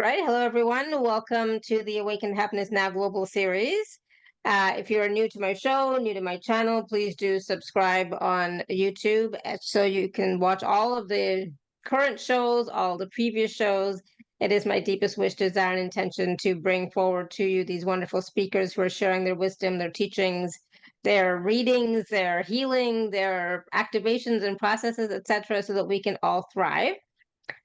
Right. Hello, everyone. Welcome to the Awaken Happiness Now Global Series. If you're new to my show, new to my channel, please do subscribe on YouTube so you can watch all of the current shows, all the previous shows. It is my deepest wish, desire, and intention to bring forward to you these wonderful speakers who are sharing their wisdom, their teachings, their readings, their healing, their activations and processes, etc., so that we can all thrive.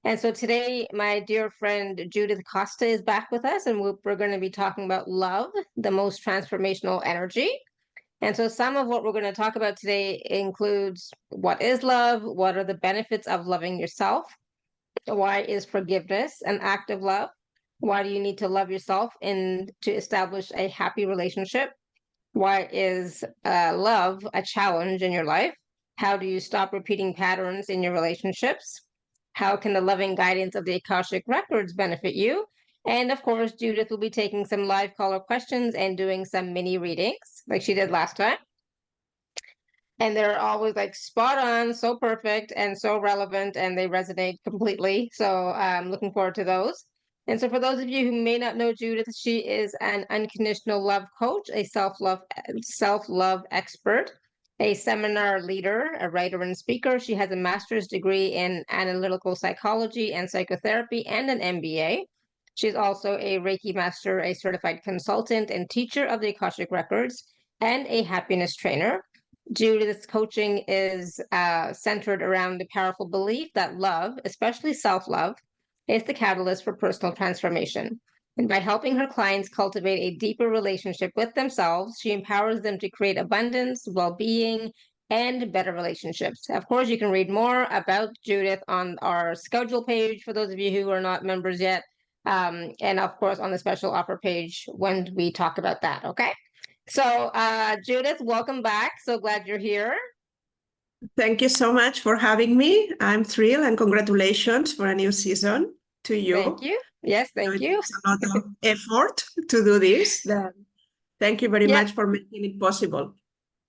And so today, my dear friend Judith Costa is back with us, and we're going to be talking about love, the most transformational energy. And so, some of what we're going to talk about today includes what is love, what are the benefits of loving yourself, why is forgiveness an act of love, why do you need to love yourself and to establish a happy relationship, why is love a challenge in your life, how do you stop repeating patterns in your relationships, how can the loving guidance of the Akashic Records benefit you? And of course, Judith will be taking some live caller questions and doing some mini readings like she did last time. And they're always like spot on, so perfect and so relevant, and they resonate completely. So I'm looking forward to those. And so for those of you who may not know Judith, she is an unconditional love coach, a self-love expert, a seminar leader, a writer and speaker. She has a master's degree in analytical psychology and psychotherapy and an MBA. She's also a Reiki Master, a certified consultant and teacher of the Akashic Records, and a happiness trainer. Judith's coaching is centered around the powerful belief that love, especially self-love, is the catalyst for personal transformation. And by helping her clients cultivate a deeper relationship with themselves, she empowers them to create abundance, well-being, and better relationships. Of course, you can read more about Judith on our schedule page for those of you who are not members yet. And of course, on the special offer page when we talk about that, okay? So, Judith, welcome back. So glad you're here. Thank you so much for having me. I'm thrilled and congratulations for a new season to you. Thank you. Yes, thank you. It's a lot of effort to do this. Thank you very much for making it possible.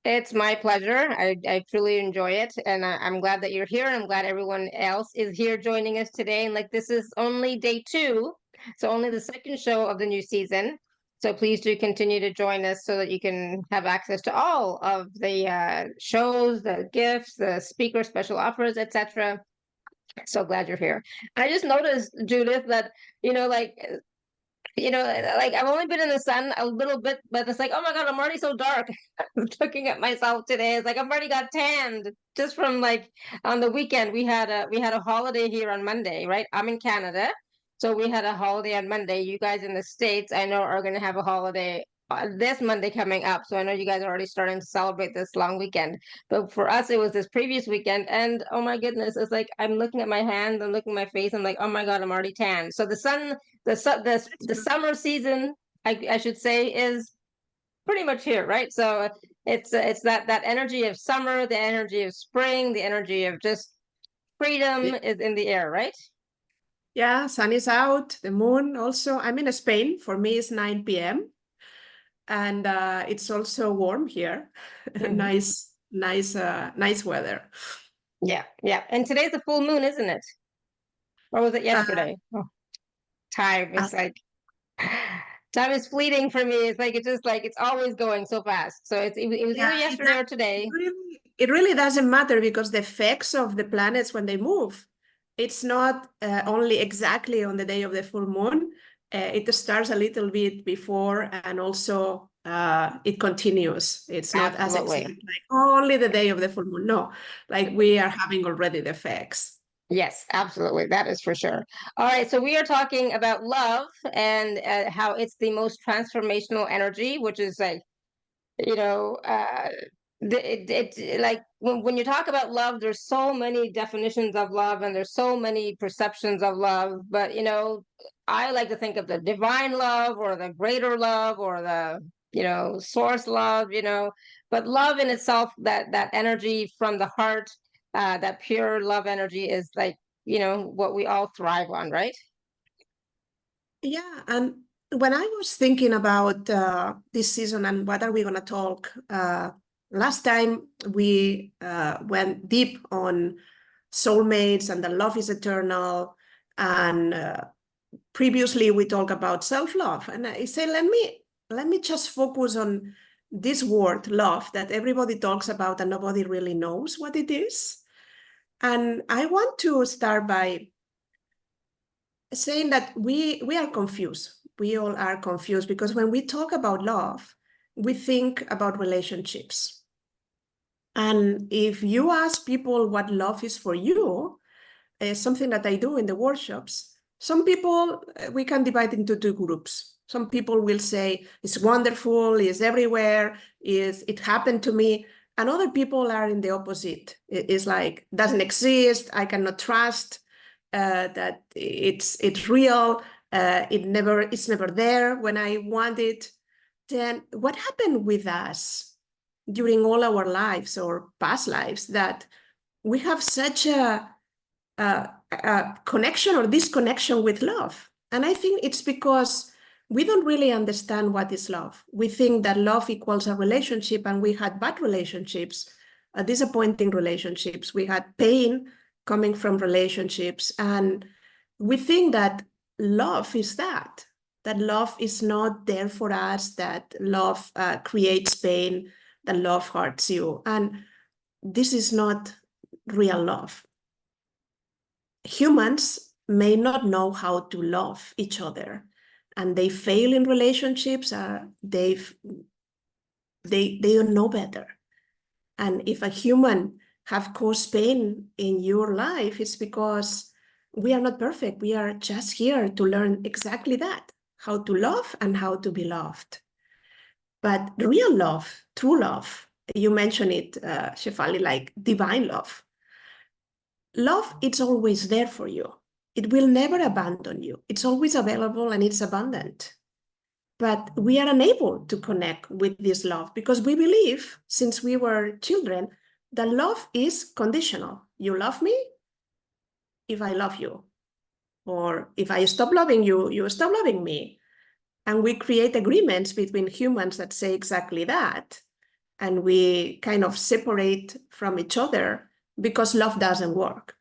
It's my pleasure. I truly enjoy it. And I'm glad that you're here. And I'm glad everyone else is here joining us today. And like this is only day 2. So only the second show of the new season. So please do continue to join us so that you can have access to all of the shows, the gifts, the speaker special offers, etc. So glad you're here. I just noticed, Judith, that, like I've only been in the sun a little bit, but it's like, oh my God, I'm already so dark. Looking at myself today, it's like I've already got tanned just from like on the weekend. We had a holiday here on Monday, right? I'm in Canada, so we had a holiday on Monday. You guys in the States, I know, are going to have a holiday this Monday coming up. So I know you guys are already starting to celebrate this long weekend. But for us, it was this previous weekend, and oh my goodness, it's like I'm looking at my hands, I'm looking at my face, I'm like, oh my God, I'm already tanned. So the summer season, I should say, is pretty much here, right? So it's that energy of summer, the energy of spring, the energy of just freedom is in the air, right? Yeah, sun is out, the moon also. I'm in Spain. For me, it's 9 p.m. And it's also warm here. Nice weather. Yeah. And today's the full moon, isn't it? Or was it yesterday? Time is like time is fleeting for me. It's like it's always going so fast. So it was either yesterday or today. It really doesn't matter because the effects of the planets when they move, it's not only exactly on the day of the full moon. It starts a little bit before, and also it continues. It's not as exact, like only the day of the full moon. No, like we are having already the effects. Yes, absolutely. That is for sure. All right. So we are talking about love and how it's the most transformational energy, which is like, like when you talk about love, there's so many definitions of love and there's so many perceptions of love. But, I like to think of the divine love or the greater love or the, source love, but love in itself, that energy from the heart, that pure love energy is like, what we all thrive on, right? Yeah. And when I was thinking about this season and what are we going to talk, last time we went deep on soulmates and the love is eternal and previously we talked about self-love, and I say, let me just focus on this word love that everybody talks about and nobody really knows what it is. And I want to start by saying that we are confused. We all are confused because when we talk about love, we think about relationships. And if you ask people what love is for you, something that I do in the workshops, some people, we can divide into two groups. Some people will say, it's wonderful, it's everywhere, it happened to me. And other people are in the opposite. It's like, doesn't exist, I cannot trust that it's real, it's never there when I want it. Then what happened with us during all our lives or past lives that we have such a connection or disconnection with love? And I think it's because we don't really understand what is love. We think that love equals a relationship, and we had bad relationships, disappointing relationships. We had pain coming from relationships, and we think that love is that love is not there for us, that love creates pain, that love hurts you. And this is not real love. Humans may not know how to love each other, and they fail in relationships. They don't know better. And if a human have caused pain in your life, it's because we are not perfect. We are just here to learn exactly that, how to love and how to be loved. But real love, true love, you mentioned it, Shefali, like divine love. Love, it's always there for you. It will never abandon you. It's always available and it's abundant. But we are unable to connect with this love because we believe, since we were children, that love is conditional. You love me if I love you. Or if I stop loving you, you stop loving me. And we create agreements between humans that say exactly that. And we kind of separate from each other because love doesn't work.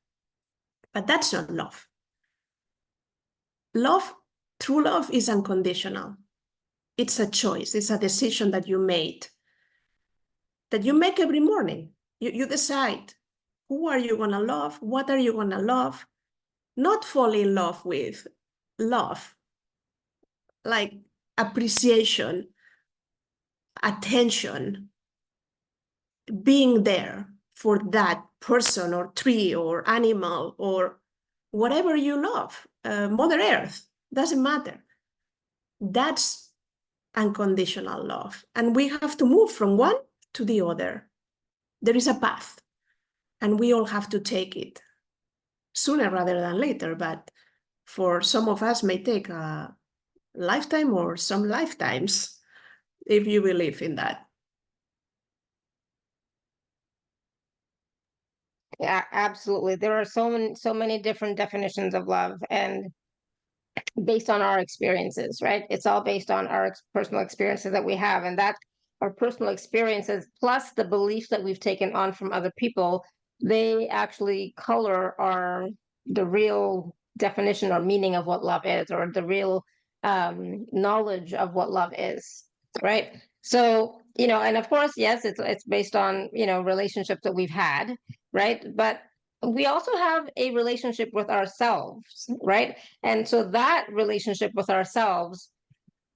But that's not love. Love, true love, is unconditional. It's a choice. It's a decision that you made, that you make every morning. You decide, who are you going to love? What are you going to love? Not fall in love with love, like appreciation, attention, being there for that person or tree or animal or whatever you love, Mother Earth, doesn't matter. That's unconditional love. And we have to move from one to the other. There is a path, and we all have to take it sooner rather than later. But for some of us, may take a lifetime or some lifetimes, if you believe in that. Yeah, absolutely. There are so many different definitions of love, and based on our experiences, right? It's all based on our personal experiences that we have, and that our personal experiences plus the beliefs that we've taken on from other people, they actually color the real definition or meaning of what love is, or the real knowledge of what love is, right? So, and of course, yes, it's based on, relationships that we've had, right? But we also have a relationship with ourselves, right? And so that relationship with ourselves,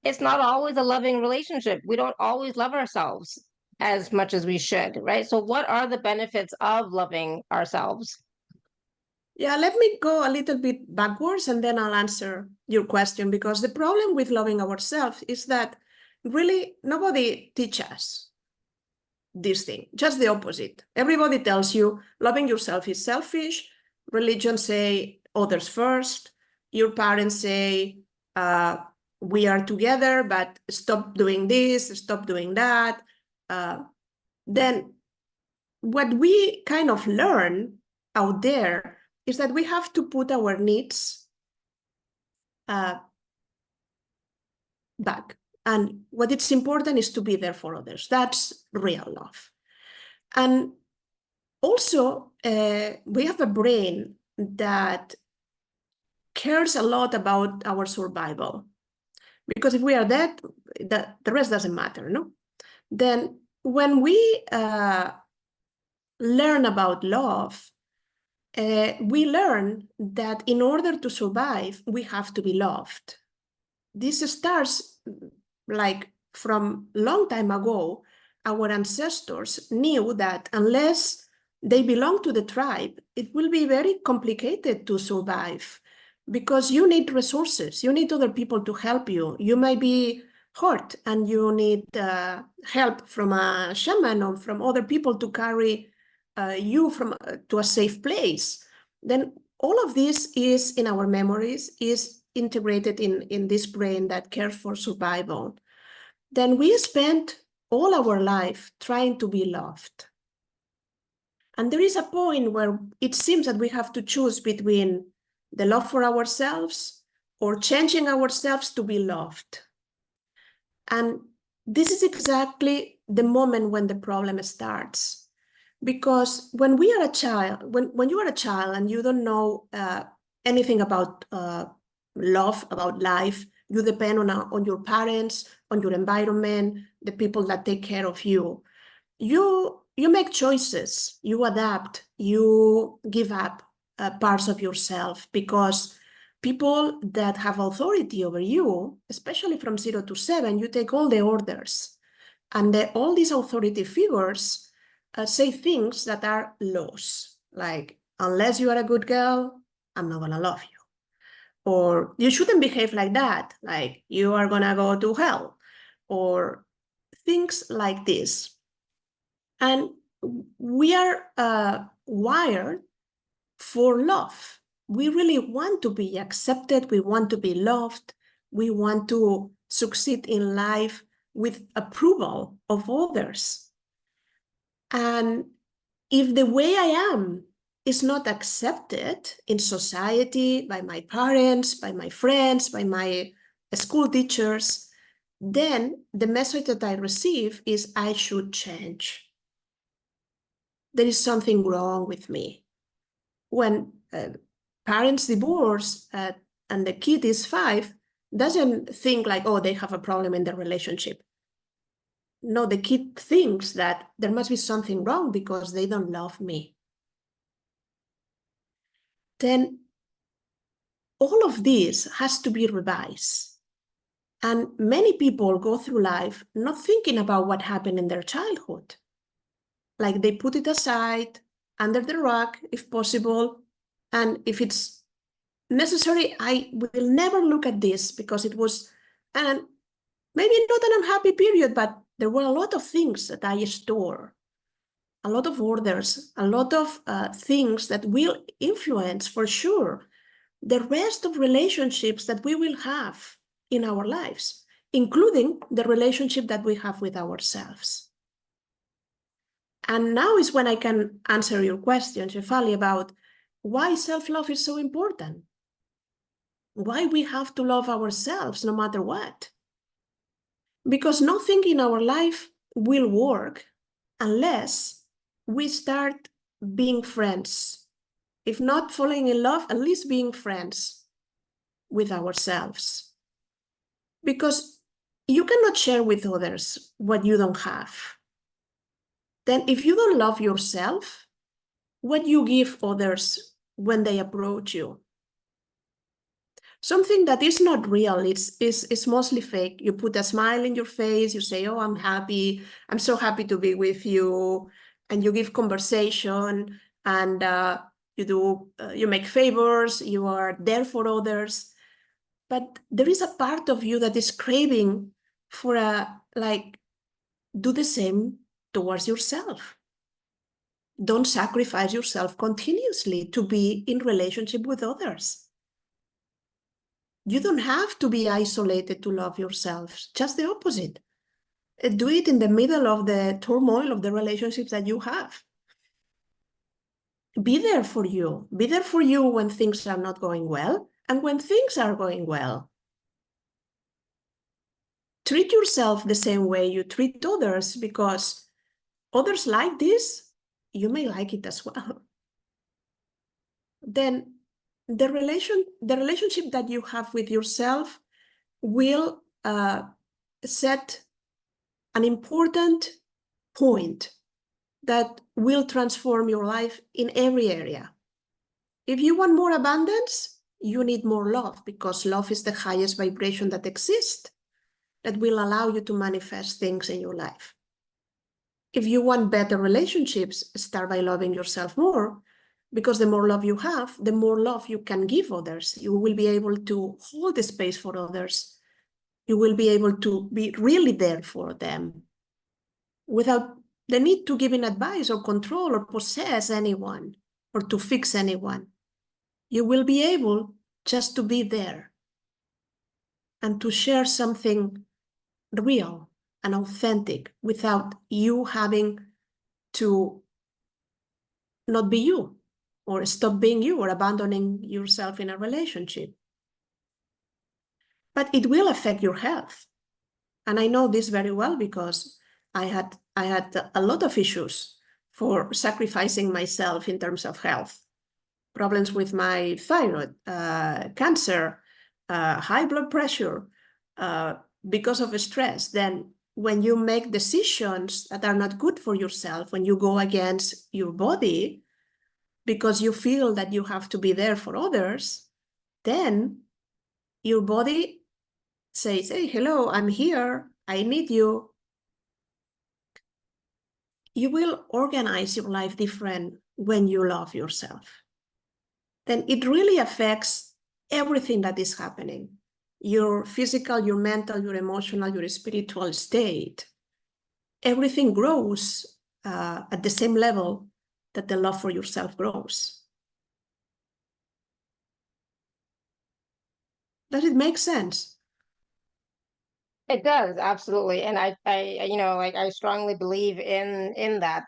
it's not always a loving relationship. We don't always love ourselves as much as we should, right? So what are the benefits of loving ourselves? Yeah, let me go a little bit backwards and then I'll answer your question, because the problem with loving ourselves is that really nobody teaches us this thing, just the opposite. Everybody tells you loving yourself is selfish. Religion say others first. Your parents say we are together, but stop doing this, stop doing that. Then what we kind of learn out there is that we have to put our needs back. And what is important is to be there for others. That's real love. And also, we have a brain that cares a lot about our survival. Because if we are dead, the rest doesn't matter, no? Then when we learn about love, we learn that in order to survive, we have to be loved. This starts like from long time ago. Our ancestors knew that unless they belong to the tribe, it will be very complicated to survive, because you need resources, you need other people to help you. You might be hurt and you need help from a shaman or from other people to carry you to a safe place. Then all of this is in our memories, is integrated in this brain that cares for survival. Then we spent all our life trying to be loved. And there is a point where it seems that we have to choose between the love for ourselves or changing ourselves to be loved. And this is exactly the moment when the problem starts. Because when we are a child, when you are a child and you don't know anything about love, about life, you depend on your parents, on your environment, the people that take care of you. You make choices, you adapt, you give up parts of yourself, because people that have authority over you, especially from 0 to 7, you take all the orders. And all these authority figures say things that are laws, like, unless you are a good girl, I'm not gonna love you. Or you shouldn't behave like that, like you are gonna go to hell, or things like this. And we are wired for love. We really want to be accepted, we want to be loved, we want to succeed in life with approval of others. And if the way I am is not accepted in society, by my parents, by my friends, by my school teachers, then the message that I receive is I should change. There is something wrong with me. When parents divorce and the kid is 5, doesn't think like, oh, they have a problem in their relationship. No, the kid thinks that there must be something wrong because they don't love me. Then all of this has to be revised. And many people go through life not thinking about what happened in their childhood. Like they put it aside, under the rug, if possible. And if it's necessary, I will never look at this because it was, and maybe not an unhappy period, but there were a lot of things that I store, a lot of orders, a lot of things that will influence for sure the rest of relationships that we will have in our lives, including the relationship that we have with ourselves. And now is when I can answer your question, Shefali, about why self-love is so important. Why we have to love ourselves no matter what. Because nothing in our life will work unless we start being friends. If not falling in love, at least being friends with ourselves. Because you cannot share with others what you don't have. Then if you don't love yourself, what you give others when they approach you? Something that is not real, it's mostly fake. You put a smile in your face, you say, oh, I'm happy, I'm so happy to be with you, and you give conversation, and you make favors, you are there for others. But there is a part of you that is craving for do the same towards yourself. Don't sacrifice yourself continuously to be in relationship with others. You don't have to be isolated to love yourself, just the opposite. Do it in the middle of the turmoil of the relationships that you have. Be there for you. Be there for you when things are not going well and when things are going well. Treat yourself the same way you treat others, because others like this, you may like it as well. Then the relationship that you have with yourself will set an important point that will transform your life in every area. If you want more abundance, you need more love, because love is the highest vibration that exists, that will allow you to manifest things in your life. If you want better relationships, start by loving yourself more, because the more love you have, the more love you can give others. You will be able to hold the space for others. You will be able to be really there for them without the need to give in advice or control or possess anyone or to fix anyone. You will be able just to be there and to share something real and authentic without you having to not be you or stop being you or abandoning yourself in a relationship. But it will affect your health. And I know this very well because I had a lot of issues for sacrificing myself in terms of health. Problems with my thyroid, cancer, high blood pressure, because of stress. Then when you make decisions that are not good for yourself, when you go against your body because you feel that you have to be there for others, then your body says, hey, hello, I'm here, I need you. You will organize your life different when you love yourself. Then it really affects everything that is happening. Your physical, your mental, your emotional, your spiritual state. Everything grows at the same level that the love for yourself grows. Does it make sense? It does, absolutely. And I strongly believe in that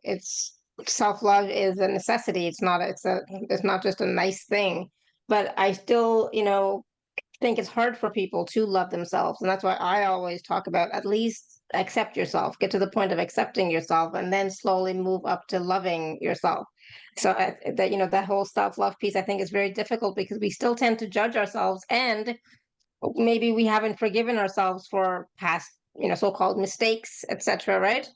it's self-love is a necessity. It's not just a nice thing. But I still, think it's hard for people to love themselves. And that's why I always talk about at least accept yourself, get to the point of accepting yourself, and then slowly move up to loving yourself. So that whole self-love piece, I think, is very difficult because we still tend to judge ourselves, and maybe we haven't forgiven ourselves for past, so-called mistakes, etc., right?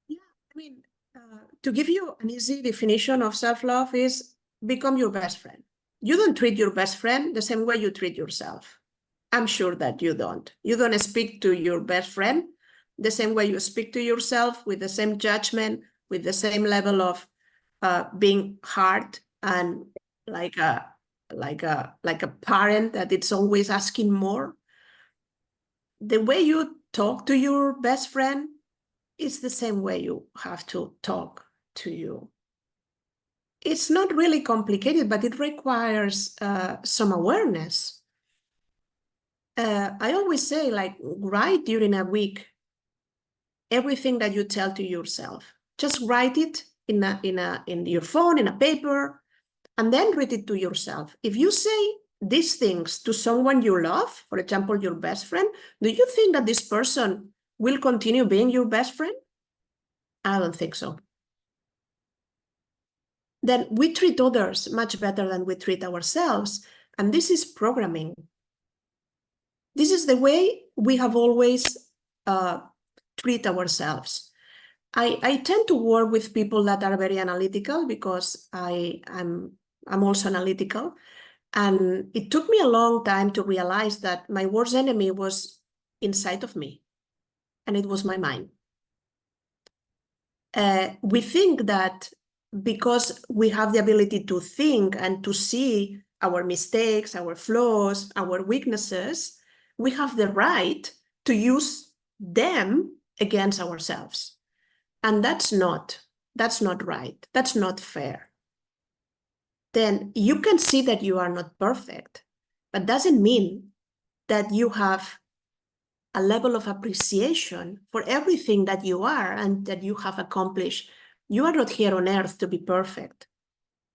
Yeah, I mean, to give you an easy definition of self-love is become your best friend. You don't treat your best friend the same way you treat yourself. I'm sure that you don't. You don't speak to your best friend the same way you speak to yourself, with the same judgment, with the same level of being hard and like a parent that it's always asking more. The way you talk to your best friend is the same way you have to talk to you. It's not really complicated, but it requires some awareness. I always say, like, write during a week everything that you tell to yourself. Just write it in your phone, in a paper, and then read it to yourself. If you say these things to someone you love, for example, your best friend, do you think that this person will continue being your best friend? I don't think so. Then we treat others much better than we treat ourselves. And this is programming. This is the way we have always treat ourselves. I tend to work with people that are very analytical because I'm also analytical. And it took me a long time to realize that my worst enemy was inside of me, and it was my mind. We think that because we have the ability to think and to see our mistakes, our flaws, our weaknesses, we have the right to use them against ourselves. And that's not right. That's not fair. Then you can see that you are not perfect, but doesn't mean that you have a level of appreciation for everything that you are and that you have accomplished. You are not here on earth to be perfect.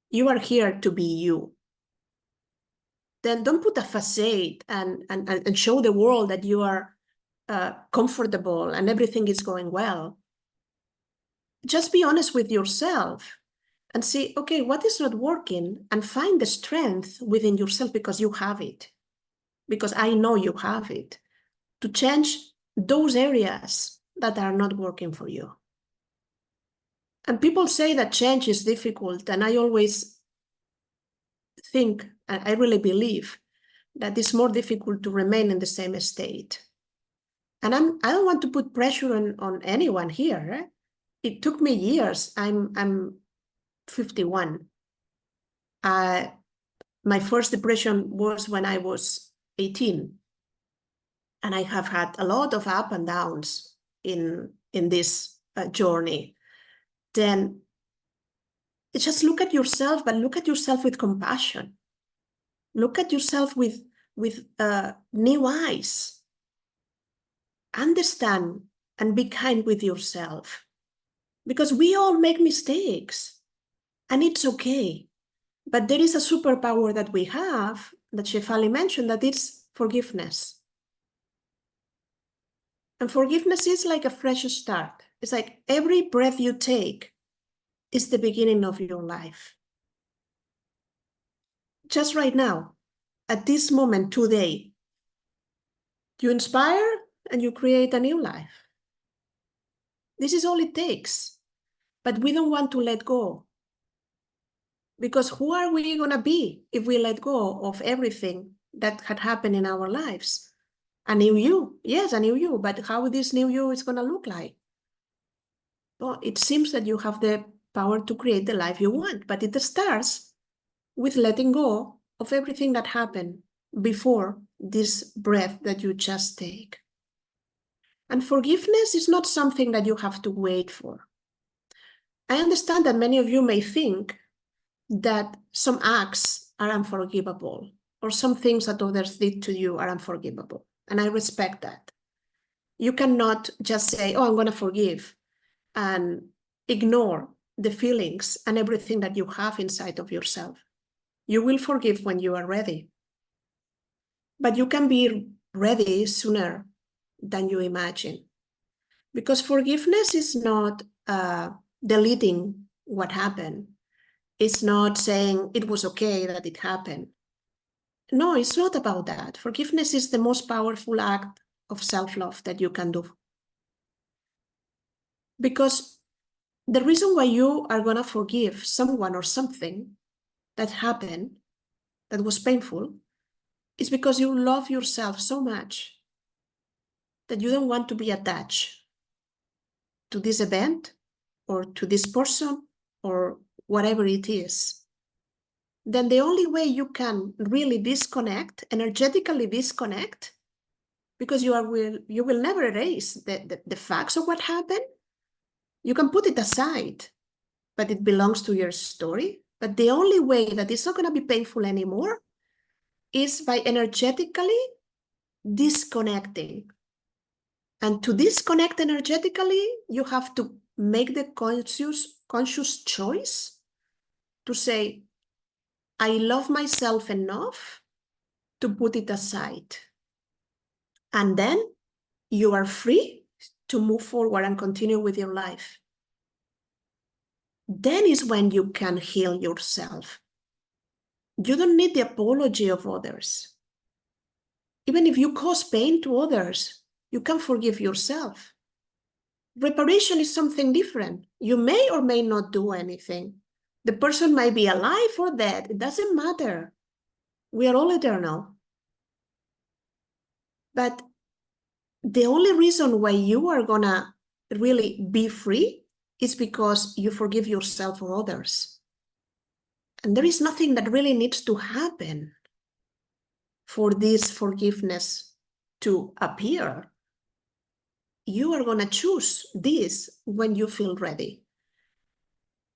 You are here to be you. Then don't put a facade and show the world that you are comfortable and everything is going well. Just be honest with yourself and see, okay, what is not working, and find the strength within yourself, because you have it, because I know you have it, to change those areas that are not working for you. And people say that change is difficult, and I always think, and I really believe, that it's more difficult to remain in the same state. And I don't want to put pressure on anyone here. Eh? It took me years. I'm 51. My first depression was when I was 18. And I have had a lot of up and downs in this journey. Then just look at yourself, but look at yourself with compassion. Look at yourself with new eyes. Understand and be kind with yourself, because we all make mistakes, and it's okay. But there is a superpower that we have, that Shefali mentioned, that it's forgiveness. And forgiveness is like a fresh start. It's like every breath you take is the beginning of your life. Just right now, at this moment, today, you inspire and you create a new life. This is all it takes. But we don't want to let go. Because who are we going to be if we let go of everything that had happened in our lives? A new you. Yes, a new you. But how this new you is going to look like? Well, it seems that you have the power to create the life you want. But it starts with letting go of everything that happened before this breath that you just take. And forgiveness is not something that you have to wait for. I understand that many of you may think that some acts are unforgivable, or some things that others did to you are unforgivable. And I respect that. You cannot just say, oh, I'm going to forgive, and ignore the feelings and everything that you have inside of yourself. You will forgive when you are ready. But you can be ready sooner than you imagine. Because forgiveness is not deleting what happened. It's not saying it was okay that it happened. No, it's not about that. Forgiveness is the most powerful act of self-love that you can do. Because the reason why you are going to forgive someone or something that happened, that was painful, is because you love yourself so much that you don't want to be attached to this event or to this person or whatever it is. Then the only way you can really disconnect, energetically disconnect, because you will never erase the facts of what happened. You can put it aside, but it belongs to your story. But the only way that it's not going to be painful anymore is by energetically disconnecting. And to disconnect energetically, you have to make the conscious choice to say, I love myself enough to put it aside. And then you are free to move forward and continue with your life. Then is when you can heal yourself. You don't need the apology of others. Even if you cause pain to others, you can forgive yourself. Reparation is something different. You may or may not do anything. The person might be alive or dead. It doesn't matter. We are all eternal. But the only reason why you are gonna really be free is because you forgive yourself or others. And there is nothing that really needs to happen for this forgiveness to appear. You are gonna choose this when you feel ready.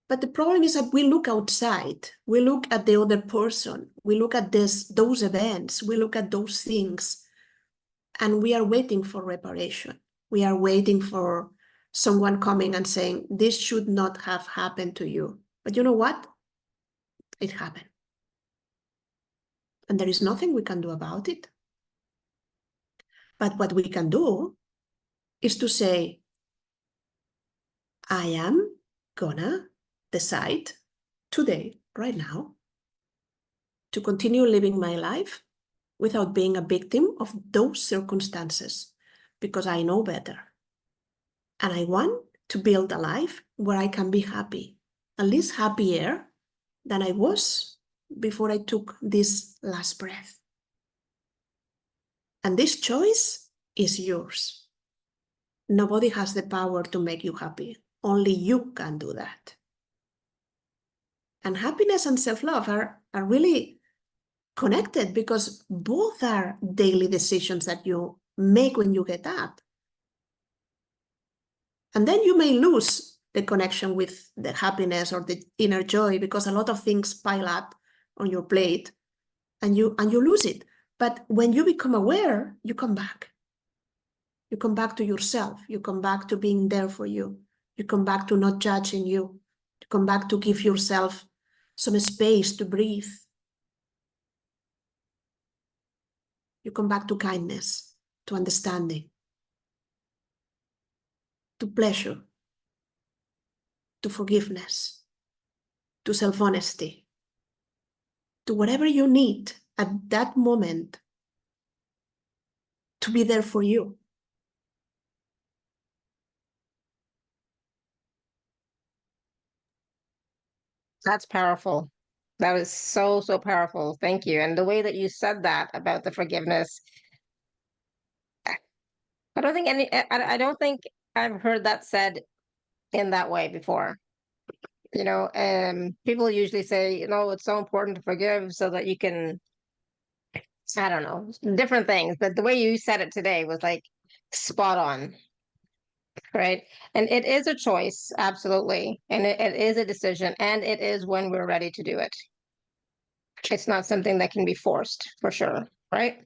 But the problem is that we look outside, we look at the other person, we look at those events, we look at those things, and we are waiting for reparation. We are waiting for someone coming and saying, this should not have happened to you. But you know what? It happened. And there is nothing we can do about it. But what we can do is to say, I am gonna decide today, right now, to continue living my life without being a victim of those circumstances, because I know better. And I want to build a life where I can be happy, at least happier than I was before I took this last breath. And this choice is yours. Nobody has the power to make you happy. Only you can do that. And happiness and self-love are really connected, because both are daily decisions that you make when you get up. And then you may lose the connection with the happiness or the inner joy, because a lot of things pile up on your plate and you lose it. But when you become aware, you come back. You come back to yourself. You come back to being there for you. You come back to not judging you. You come back to give yourself some space to breathe. You come back to kindness, to understanding, to pleasure, to forgiveness, to self-honesty, to whatever you need at that moment to be there for you. That's powerful. That was so, so powerful. Thank you. And the way that you said that about the forgiveness, I don't think I've heard that said in that way before. People usually say, it's so important to forgive so that you can, I don't know, different things. But the way you said it today was like spot on, right? And it is a choice, absolutely. And it is a decision, and it is when we're ready to do it. It's not something that can be forced, for sure, right?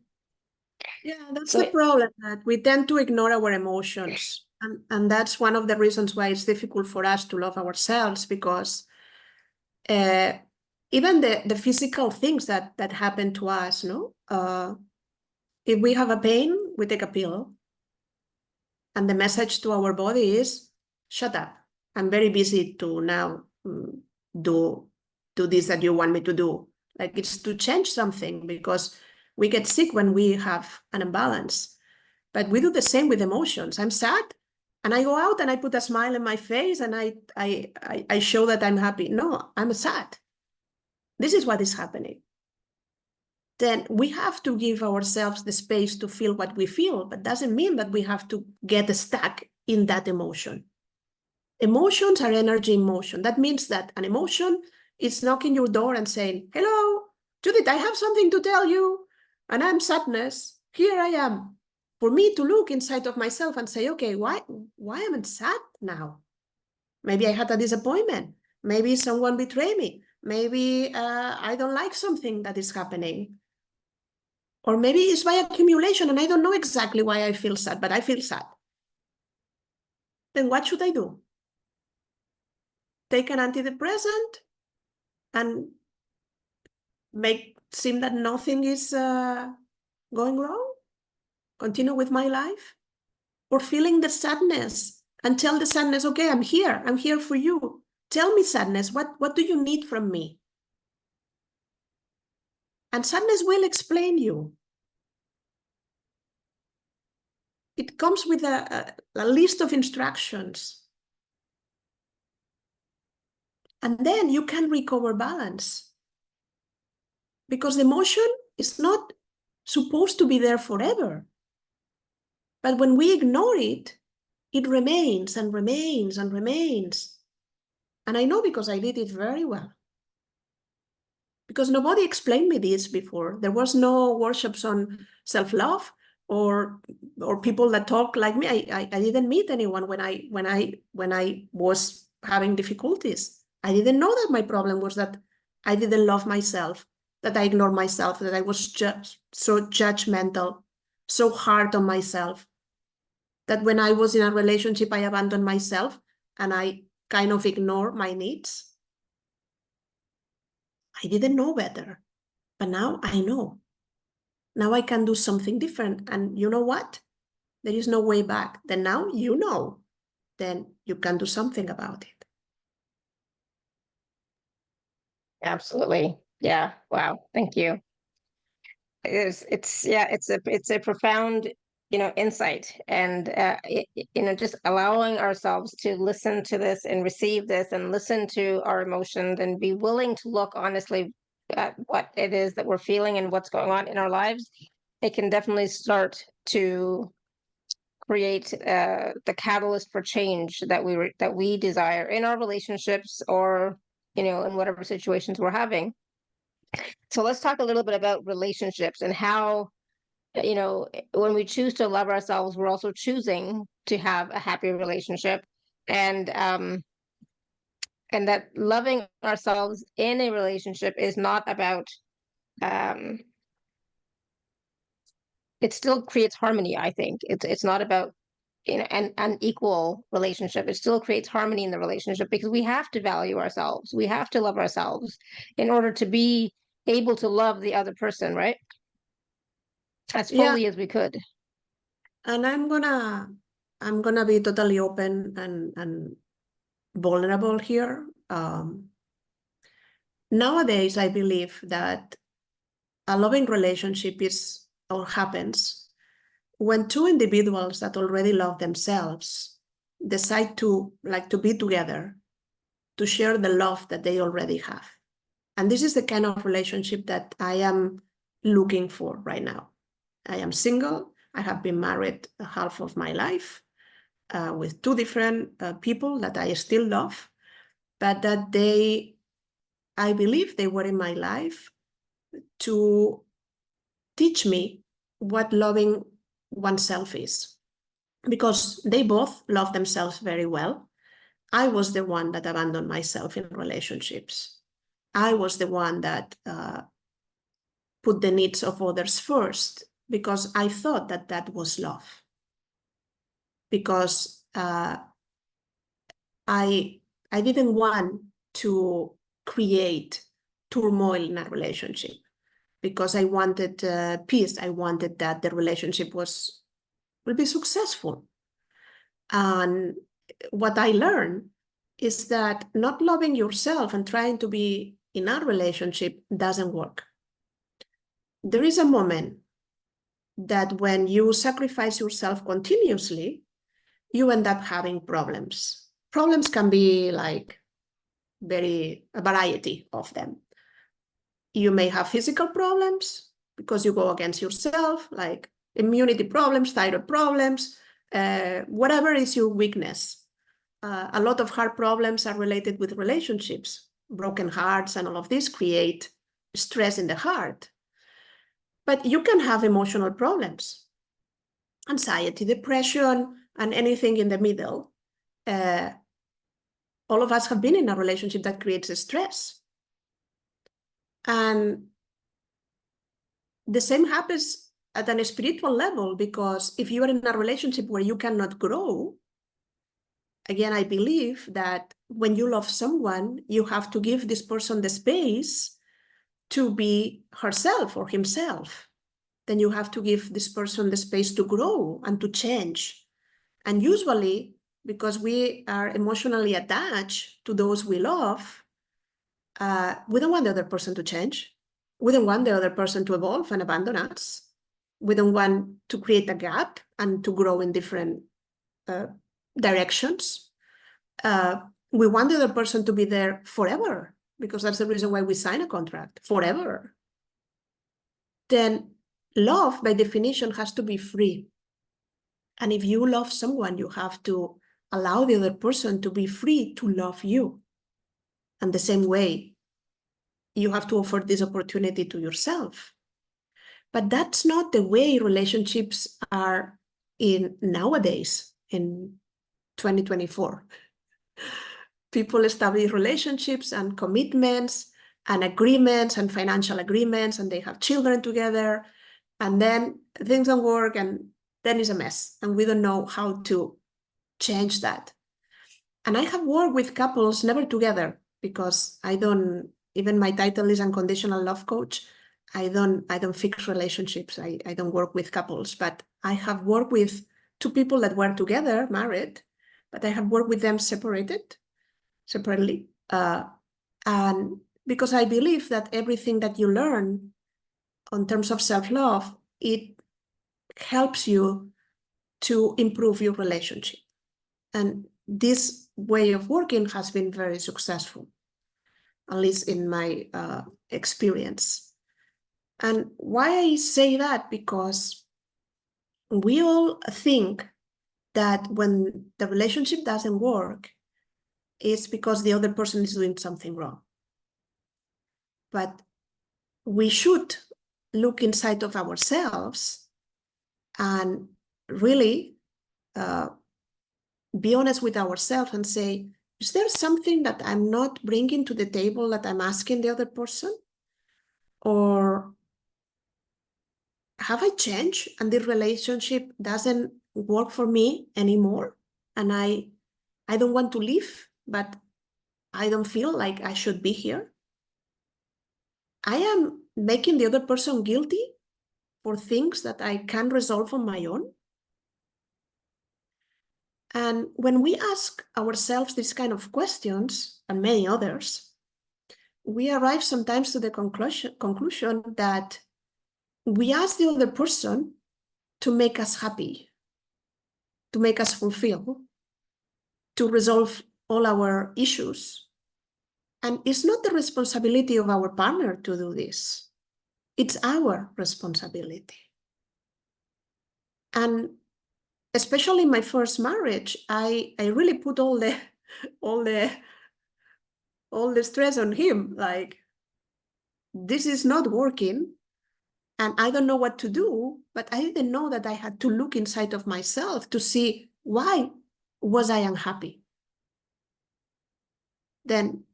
Yeah, that's So the problem, that we tend to ignore our emotions. And that's one of the reasons why it's difficult for us to love ourselves, because even the physical things that happen to us, if we have a pain, we take a pill. And the message to our body is, shut up. I'm very busy to now do this that you want me to do. Like, it's to change something, because we get sick when we have an imbalance. But we do the same with emotions. I'm sad, and I go out and I put a smile on my face and I show that I'm happy. No, I'm sad. This is what is happening. Then we have to give ourselves the space to feel what we feel, but doesn't mean that we have to get stuck in that emotion. Emotions are energy in motion. That means that an emotion is knocking your door and saying, hello, Judith, I have something to tell you, and I'm sadness. Here I am. For me to look inside of myself and say, okay, why am I sad now? Maybe I had a disappointment. Maybe someone betrayed me. Maybe I don't like something that is happening. Or maybe it's by accumulation and I don't know exactly why I feel sad, but I feel sad. Then what should I do? Take an antidepressant and make seem that nothing is going wrong? Continue with my life? Or feeling the sadness and tell the sadness, okay, I'm here for you. Tell me, sadness, what do you need from me? And sadness will explain you. It comes with a list of instructions. And then you can recover balance. Because the emotion is not supposed to be there forever. But when we ignore it, it remains and remains and remains. And I know, because I did it very well. Because nobody explained me this before. There was no workshops on self-love or people that talk like me. I didn't meet anyone when I was having difficulties. I didn't know that my problem was that I didn't love myself, that I ignored myself, that I was just so judgmental, so hard on myself, that when I was in a relationship, I abandoned myself and I kind of ignored my needs. I didn't know better, but now I know. Now I can do something different. And you know what? There is no way back. Then now you know. Then you can do something about it. Absolutely. Yeah. Wow. Thank you. It's a profound, insight, and just allowing ourselves to listen to this and receive this and listen to our emotions and be willing to look honestly at what it is that we're feeling and what's going on in our lives. It can definitely start to create the catalyst for change that we desire in our relationships, or in whatever situations we're having. So let's talk a little bit about relationships and how, when we choose to love ourselves, we're also choosing to have a happy relationship. And that loving ourselves in a relationship is not about, um, it still creates harmony. I think it's not about, an equal relationship. It still creates harmony in the relationship, because we have to value ourselves. We have to love ourselves in order to be able to love the other person, right? As Yeah, fully as we could. and I'm gonna be totally open and vulnerable here. Nowadays, I believe that a loving relationship is or happens when two individuals that already love themselves decide to be together, to share the love that they already have. And this is the kind of relationship that I am looking for right now. I am single. I have been married half of my life with two different people that I still love, but that I believe they were in my life to teach me what loving oneself is, because they both love themselves very well. I was the one that abandoned myself in relationships. I was the one that put the needs of others first, because I thought that that was love. Because I didn't want to create turmoil in a relationship, because I wanted peace. I wanted that the relationship will be successful. And what I learned is that not loving yourself and trying to be in a relationship doesn't work. There is a moment that when you sacrifice yourself continuously, you end up having problems. Problems can be like a variety of them. You may have physical problems because you go against yourself, like immunity problems, thyroid problems, whatever is your weakness. A lot of heart problems are related with relationships. Broken hearts and all of this create stress in the heart. But you can have emotional problems, anxiety, depression, and anything in the middle. All of us have been in a relationship that creates stress. And the same happens at a spiritual level, because if you are in a relationship where you cannot grow, again, I believe that when you love someone, you have to give this person the space to be herself or himself. Then you have to give this person the space to grow and to change. And usually, because we are emotionally attached to those we love, we don't want the other person to change. We don't want the other person to evolve and abandon us. We don't want to create a gap and to grow in different directions. We want the other person to be there forever, because that's the reason why we sign a contract, forever. Then love, by definition, has to be free. And if you love someone, you have to allow the other person to be free to love you. And the same way, you have to offer this opportunity to yourself. But that's not the way relationships are in nowadays, in 2024. People establish relationships and commitments and agreements and financial agreements, and they have children together, and then things don't work, and then it's a mess, and we don't know how to change that. And I have worked with couples never together, because even my title is unconditional love coach. I don't fix relationships. I don't work with couples, but I have worked with two people that were together, married, but I have worked with them separately. And because I believe that everything that you learn in terms of self-love, it helps you to improve your relationship. And this way of working has been very successful, at least in my experience. And why I say that? Because we all think that when the relationship doesn't work, it's because the other person is doing something wrong. But we should look inside of ourselves and really be honest with ourselves and say, is there something that I'm not bringing to the table that I'm asking the other person? Or have I changed and the relationship doesn't work for me anymore? And I don't want to leave, but I don't feel like I should be here. I am making the other person guilty for things that I can resolve on my own. And when we ask ourselves these kind of questions, and many others, we arrive sometimes to the conclusion that we ask the other person to make us happy, to make us fulfill, to resolve all our issues. And it's not the responsibility of our partner to do this. It's our responsibility. And especially in my first marriage, I really put all the stress on him. Like, this is not working, and I don't know what to do. But I didn't know that I had to look inside of myself to see why was I unhappy. Then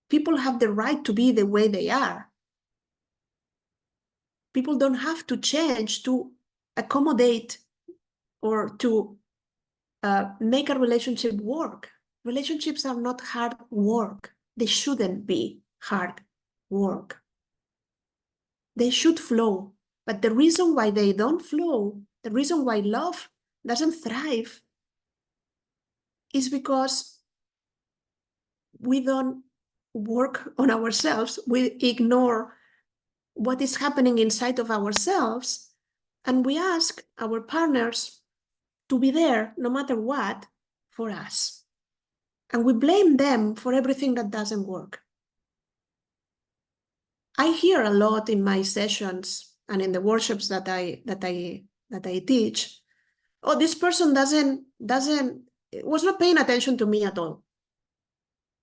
people have the right to be the way they are. People don't have to change to accommodate or to make a relationship work. Relationships are not hard work. They shouldn't be hard work. They should flow. But the reason why they don't flow, the reason why love doesn't thrive, is because we don't work on ourselves. We ignore what is happening inside of ourselves, and we ask our partners to be there no matter what for us. And we blame them for everything that doesn't work. I hear a lot in my sessions and in the workshops that I teach, oh, this person was not paying attention to me at all.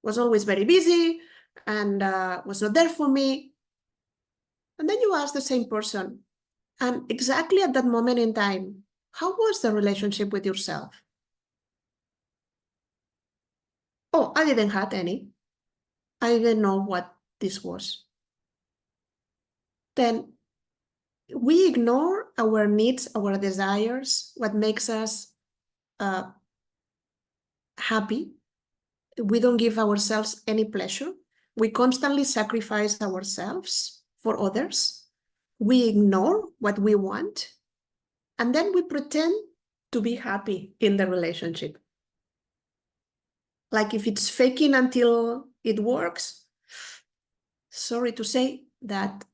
Was always very busy and was not there for me. And then you ask the same person, and exactly at that moment in time, how was the relationship with yourself? Oh, I didn't have any. I didn't know what this was. Then we ignore our needs, our desires, what makes us happy. We don't give ourselves any pleasure. We constantly sacrifice ourselves for others. We ignore what we want. And then we pretend to be happy in the relationship. Like if it's faking until it works, sorry to say, that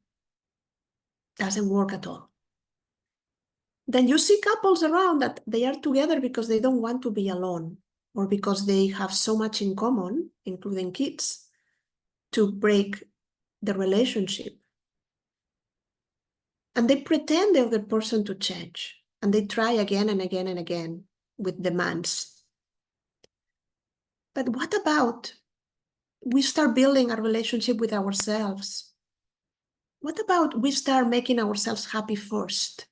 doesn't work at all. Then you see couples around that they are together because they don't want to be alone, or because they have so much in common, including kids, to break the relationship. And they pretend the other person to change, and they try again and again and again with demands. But what about we start building a relationship with ourselves? What about we start making ourselves happy first?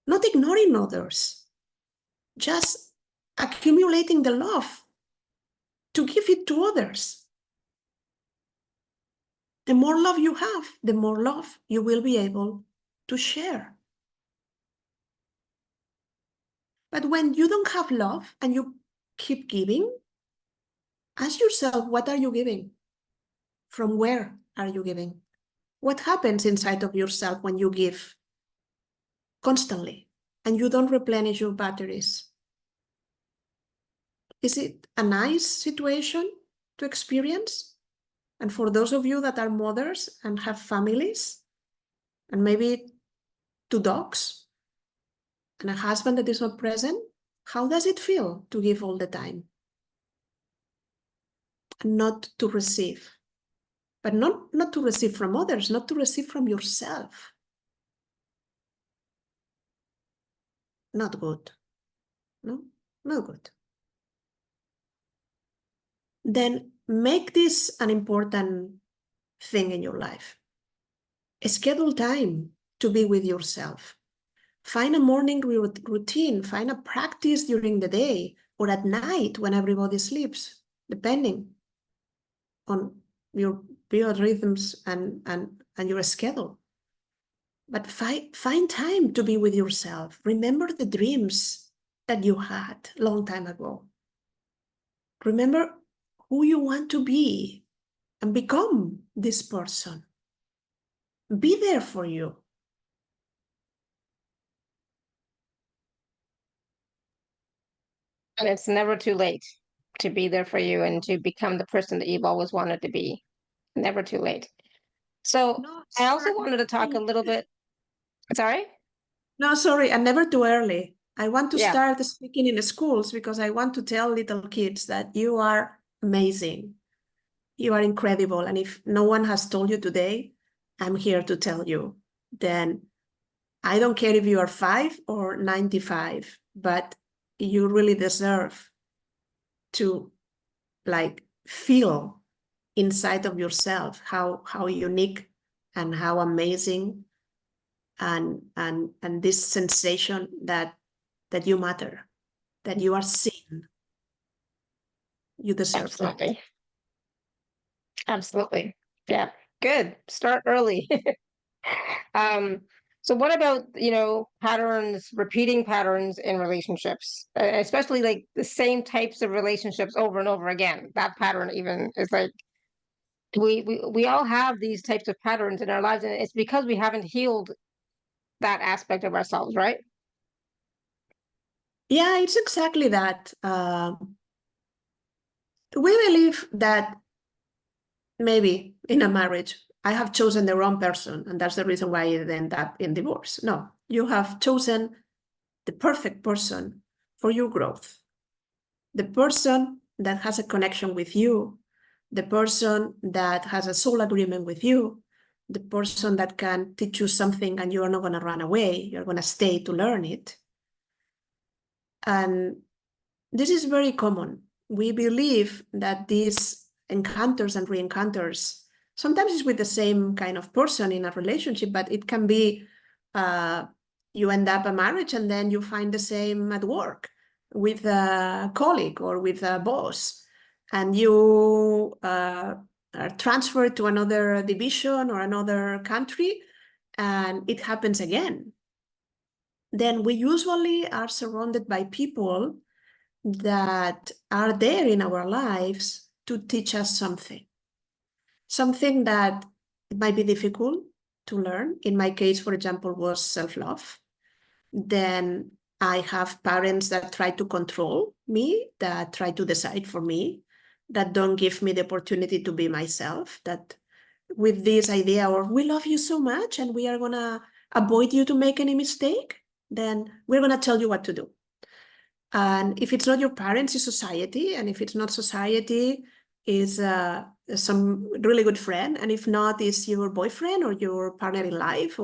Not ignoring others, just accumulating the love to give it to others. The more love you have, the more love you will be able to share. But when you don't have love and you keep giving, ask yourself, what are you giving? From where are you giving? What happens inside of yourself when you give constantly and you don't replenish your batteries? Is it a nice situation to experience? And for those of you that are mothers and have families, and maybe 2 dogs, and a husband that is not present, how does it feel to give all the time? And not to receive. But not to receive from others, not to receive from yourself. Not good. No, not good. Then make this an important thing in your life. Schedule time to be with yourself. Find a morning routine, find a practice during the day or at night when everybody sleeps, depending on your biorhythms and your schedule. But find time to be with yourself. Remember the dreams that you had a long time ago. Remember who you want to be and become this person. Be there for you. And it's never too late to be there for you and to become the person that you've always wanted to be. Never too late. So No, I also sorry. wanted to talk a little bit. Sorry? No, sorry, and never too early. I want to Yeah. start speaking in the schools because I want to tell little kids that you are amazing. You are incredible. And if no one has told you today, I'm here to tell you. Then I don't care if you are 5 or 95, but you really deserve to feel inside of yourself how unique and how amazing and this sensation that you matter, that you are seen. You deserve that. Absolutely. Absolutely. Yeah. Good. Start early. So what about, patterns, repeating patterns in relationships, especially like the same types of relationships over and over again? That pattern even is like we all have these types of patterns in our lives, and it's because we haven't healed that aspect of ourselves, right? Yeah, it's exactly that. We believe that maybe in a marriage, I have chosen the wrong person, and that's the reason why it ended up in divorce. No, you have chosen the perfect person for your growth. The person that has a connection with you, the person that has a soul agreement with you, the person that can teach you something and you are not going to run away, you're going to stay to learn it. And this is very common. We believe that these encounters and re-encounters, sometimes it's with the same kind of person in a relationship, but it can be you end up a marriage and then you find the same at work with a colleague or with a boss, and you are transferred to another division or another country, and it happens again. Then we usually are surrounded by people that are there in our lives to teach us something that it might be difficult to learn. In my case, for example, was self-love. Then I have parents that try to control me, that try to decide for me, that don't give me the opportunity to be myself, that with this idea of we love you so much and we are going to avoid you to make any mistake, then we're going to tell you what to do. And if it's not your parents, it's society. And if it's not society, is some really good friend. And if not, is your boyfriend or your partner in life.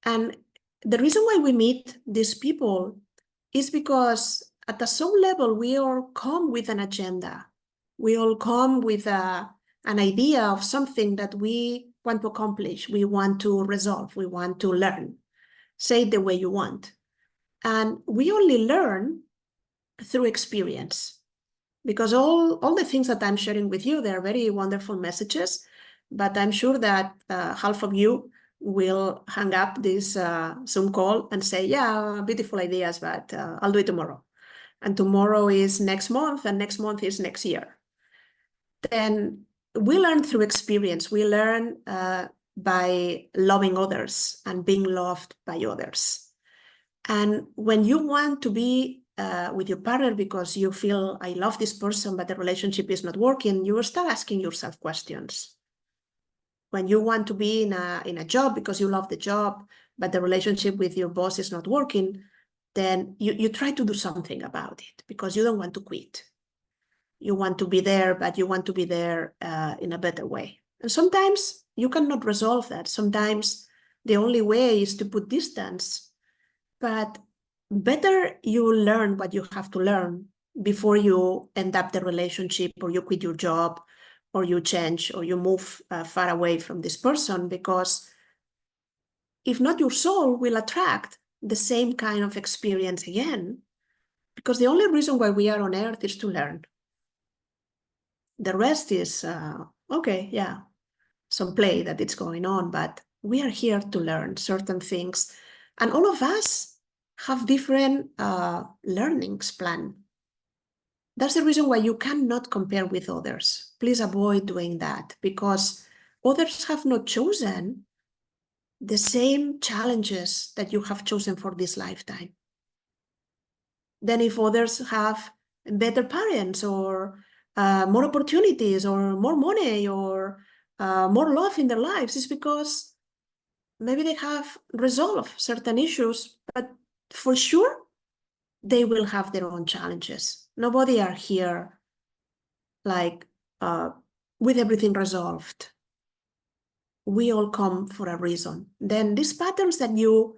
And the reason why we meet these people is because at the soul level, we all come with an agenda. We all come with an idea of something that we want to accomplish. We want to resolve. We want to learn. Say it the way you want. And we only learn through experience, because all the things that I'm sharing with you, they're very wonderful messages, but I'm sure that half of you will hang up this Zoom call and say, yeah, beautiful ideas, but I'll do it tomorrow. And tomorrow is next month, and next month is next year. Then we learn through experience. We learn by loving others and being loved by others. And when you want to be with your partner because you feel, I love this person, but the relationship is not working, you will start asking yourself questions. When you want to be in a job because you love the job, but the relationship with your boss is not working, then you try to do something about it because you don't want to quit. You want to be there, but you want to be there in a better way. And sometimes you cannot resolve that. Sometimes the only way is to put distance, but better you learn what you have to learn before you end up the relationship, or you quit your job, or you change, or you move far away from this person, because if not, your soul will attract the same kind of experience again, because the only reason why we are on earth is to learn. The rest is, okay, yeah, some play that it's going on, but we are here to learn certain things. And all of us have different learnings planned. That's the reason why you cannot compare with others. Please avoid doing that, because others have not chosen the same challenges that you have chosen for this lifetime. Then if others have better parents, or more opportunities, or more money, or more love in their lives, it's because maybe they have resolved certain issues, but for sure they will have their own challenges. Nobody are here like with everything resolved. We all come for a reason. Then these patterns that you,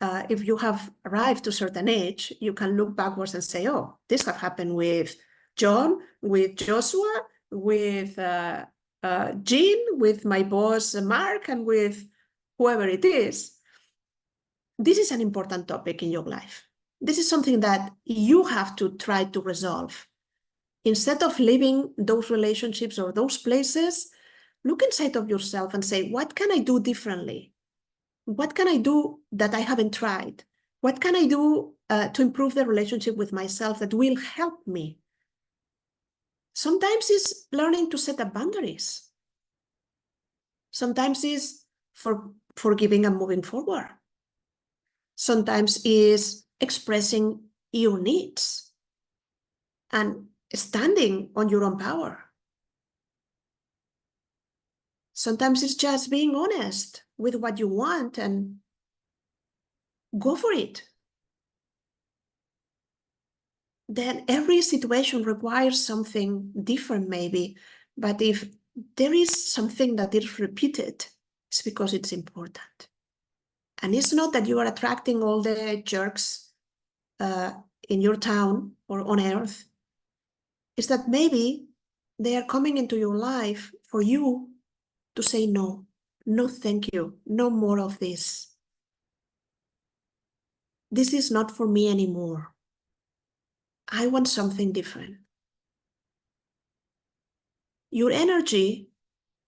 if you have arrived to a certain age, you can look backwards and say, oh, this have happened with John, with Joshua, with Jean, with my boss, Mark, and with whoever it is. This is an important topic in your life. This is something that you have to try to resolve. Instead of leaving those relationships or those places, look inside of yourself and say, what can I do differently? What can I do that I haven't tried? What can I do to improve the relationship with myself that will help me? Sometimes it's learning to set up boundaries. Sometimes it's forgiving and moving forward. Sometimes it's expressing your needs and standing on your own power. Sometimes it's just being honest with what you want and go for it. Then every situation requires something different maybe, but if there is something that is repeated, it's because it's important. And it's not that you are attracting all the jerks in your town or on earth. It's that maybe they are coming into your life for you to say no, no thank you, no more of this. This is not for me anymore. I want something different. Your energy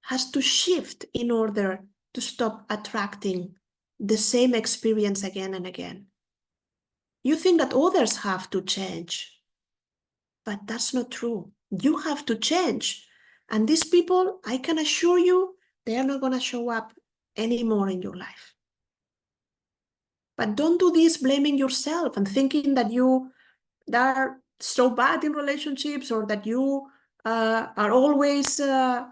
has to shift in order to stop attracting the same experience again and again. You think that others have to change, but that's not true. You have to change. And these people, I can assure you, they are not going to show up anymore in your life. But don't do this blaming yourself and thinking that you are so bad in relationships, or that you are always the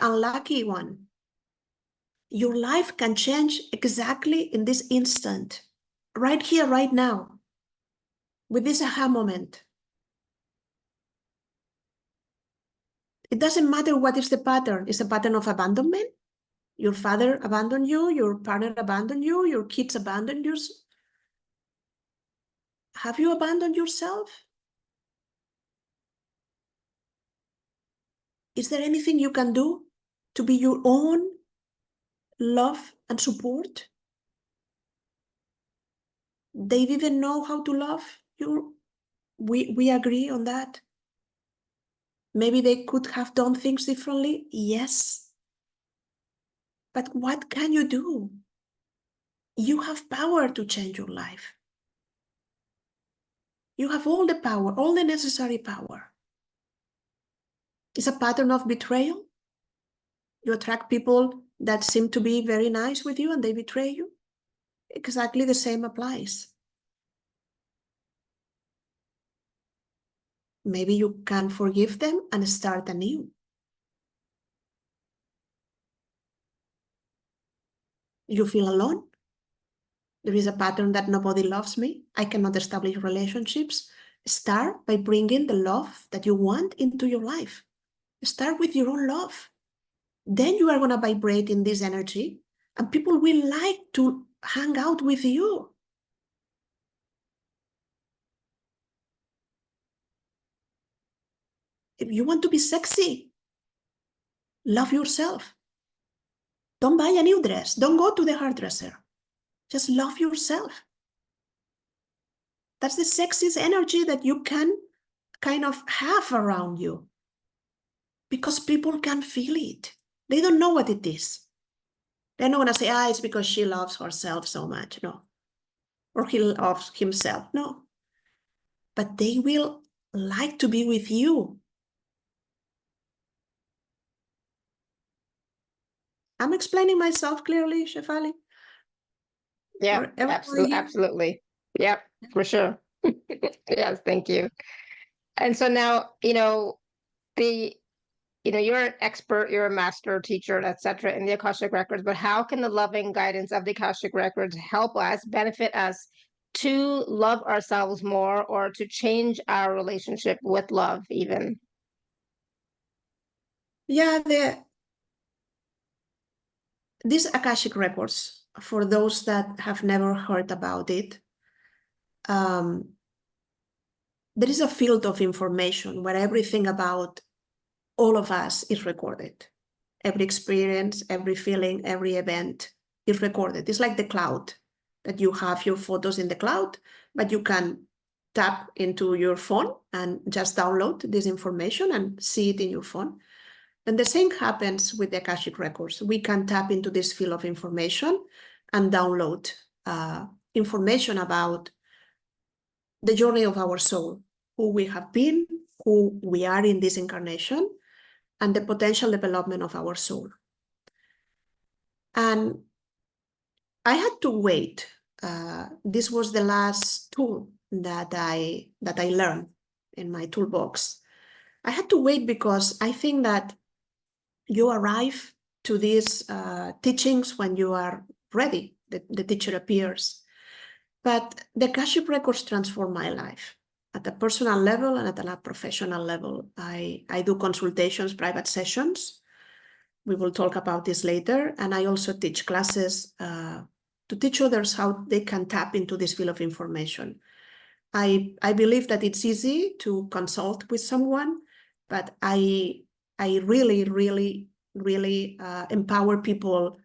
unlucky one. Your life can change exactly in this instant, right here, right now, with this aha moment. It doesn't matter what is the pattern. It's a pattern of abandonment. Your father abandoned you, your partner abandoned you, your kids abandoned you. Have you abandoned yourself? Is there anything you can do to be your own love and support? They didn't know how to love you. We agree on that. Maybe they could have done things differently. Yes. But what can you do? You have power to change your life. You have all the power, all the necessary power. It's a pattern of betrayal. You attract people that seem to be very nice with you and they betray you. Exactly the same applies. maybe you can forgive them and start anew. You feel alone? There is a pattern that nobody loves me. I cannot establish relationships. Start by bringing the love that you want into your life. Start with your own love. Then you are going to vibrate in this energy, and people will like to hang out with you. If you want to be sexy, love yourself. Don't buy a new dress. Don't go to the hairdresser. Just love yourself. That's the sexiest energy that you can kind of have around you, because people can feel it. They don't know what it is. They're not going to say, it's because she loves herself so much. No. Or he loves himself. No. But they will like to be with you. I'm explaining myself clearly, Shefali? Yeah, absolutely. Yep, for sure. Yes, thank you. And so now, you're an expert, you're a master teacher, etc., in the Akashic Records, but how can the loving guidance of the Akashic Records help us, benefit us to love ourselves more, or to change our relationship with love even? Yeah, these Akashic Records, for those that have never heard about it, there is a field of information where everything about all of us is recorded. Every experience, every feeling, every event is recorded. It's like the cloud, that you have your photos in the cloud, but you can tap into your phone and just download this information and see it in your phone. And the same happens with the Akashic Records. We can tap into this field of information and download information about the journey of our soul, who we have been, who we are in this incarnation, and the potential development of our soul. And I had to wait. This was the last tool that I learned in my toolbox. I had to wait because I think that you arrive to these teachings when you are ready. The teacher appears. But the Akashic Records transformed my life at a personal level and at a professional level. I do consultations, private sessions. We will talk about this later. And I also teach classes to teach others how they can tap into this field of information. I believe that it's easy to consult with someone, but I really, really, really empower people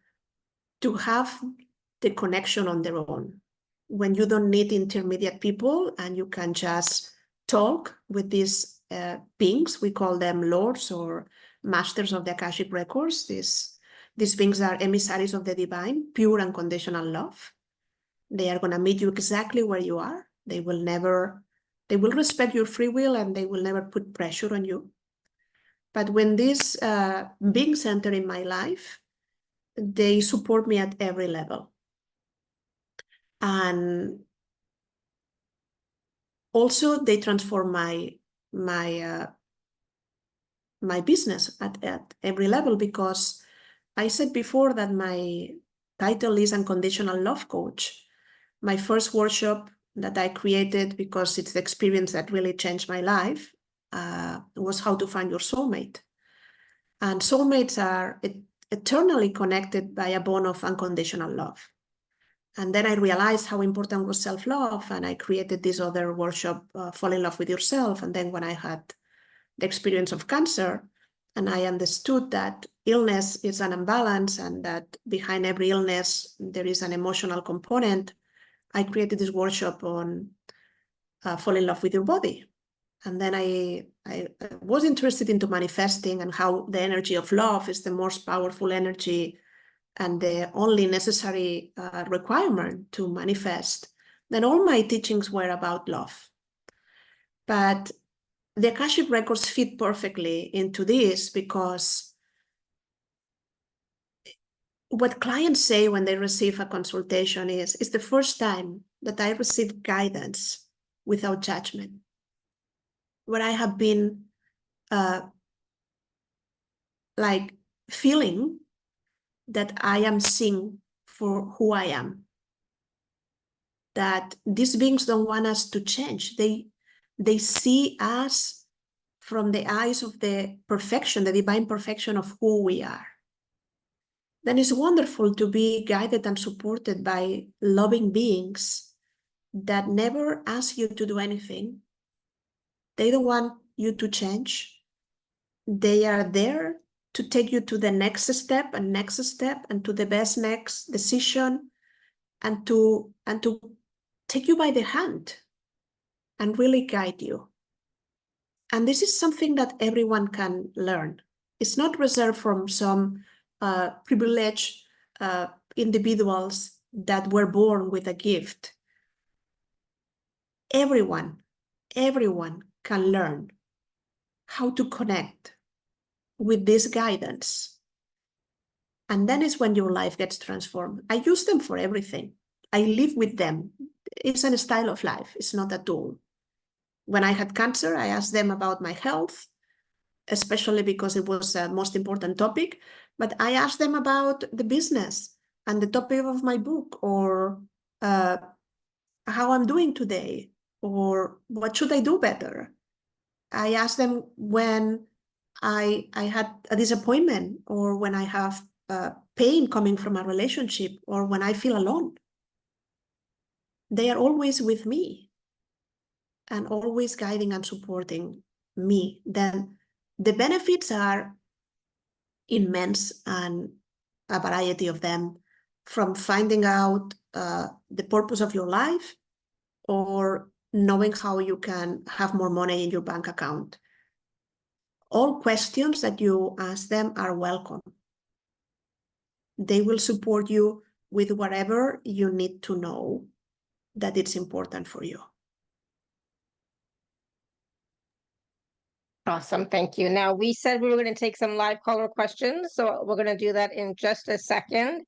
to have the connection on their own. When you don't need intermediate people and you can just talk with these beings, we call them lords or masters of the Akashic Records. These beings are emissaries of the divine, pure unconditional love. They are going to meet you exactly where you are. They will respect your free will, and they will never put pressure on you. But when these beings enter in my life, they support me at every level. And also they transform my business at every level, because I said before that my title is Unconditional Love Coach. My first workshop that I created, because it's the experience that really changed my life, was how to find your soulmate. And soulmates are eternally connected by a bond of unconditional love. And then I realized how important was self-love, and I created this other workshop, Fall in Love with Yourself. And then when I had the experience of cancer, and I understood that illness is an imbalance and that behind every illness there is an emotional component, I created this workshop on Fall in Love with Your Body. And then I was interested into manifesting and how the energy of love is the most powerful energy and the only necessary requirement to manifest. Then all my teachings were about love. But the Akashic Records fit perfectly into this, because what clients say when they receive a consultation is, it's the first time that I receive guidance without judgment. where I have been like feeling that I am seen for who I am. That these beings don't want us to change. They see us from the eyes of the perfection, the divine perfection of who we are. Then it's wonderful to be guided and supported by loving beings that never ask you to do anything. They don't want you to change. They are there to take you to the next step and to the best next decision, and to take you by the hand and really guide you. And this is something that everyone can learn. It's not reserved from some privileged individuals that were born with a gift. Everyone can learn how to connect with this guidance. And then is when your life gets transformed. I use them for everything. I live with them. It's a style of life. It's not a tool. When I had cancer, I asked them about my health, especially because it was the most important topic. But I asked them about the business and the topic of my book, or how I'm doing today, or what should I do better. I asked them when I had a disappointment, or when I have pain coming from a relationship, or when I feel alone. They are always with me and always guiding and supporting me. Then the benefits are immense, and a variety of them, from finding out the purpose of your life, or knowing how you can have more money in your bank account. All questions that you ask them are welcome. They will support you with whatever you need to know that it's important for you. Awesome. Thank you. Now, we said we were going to take some live caller questions, so we're going to do that in just a second.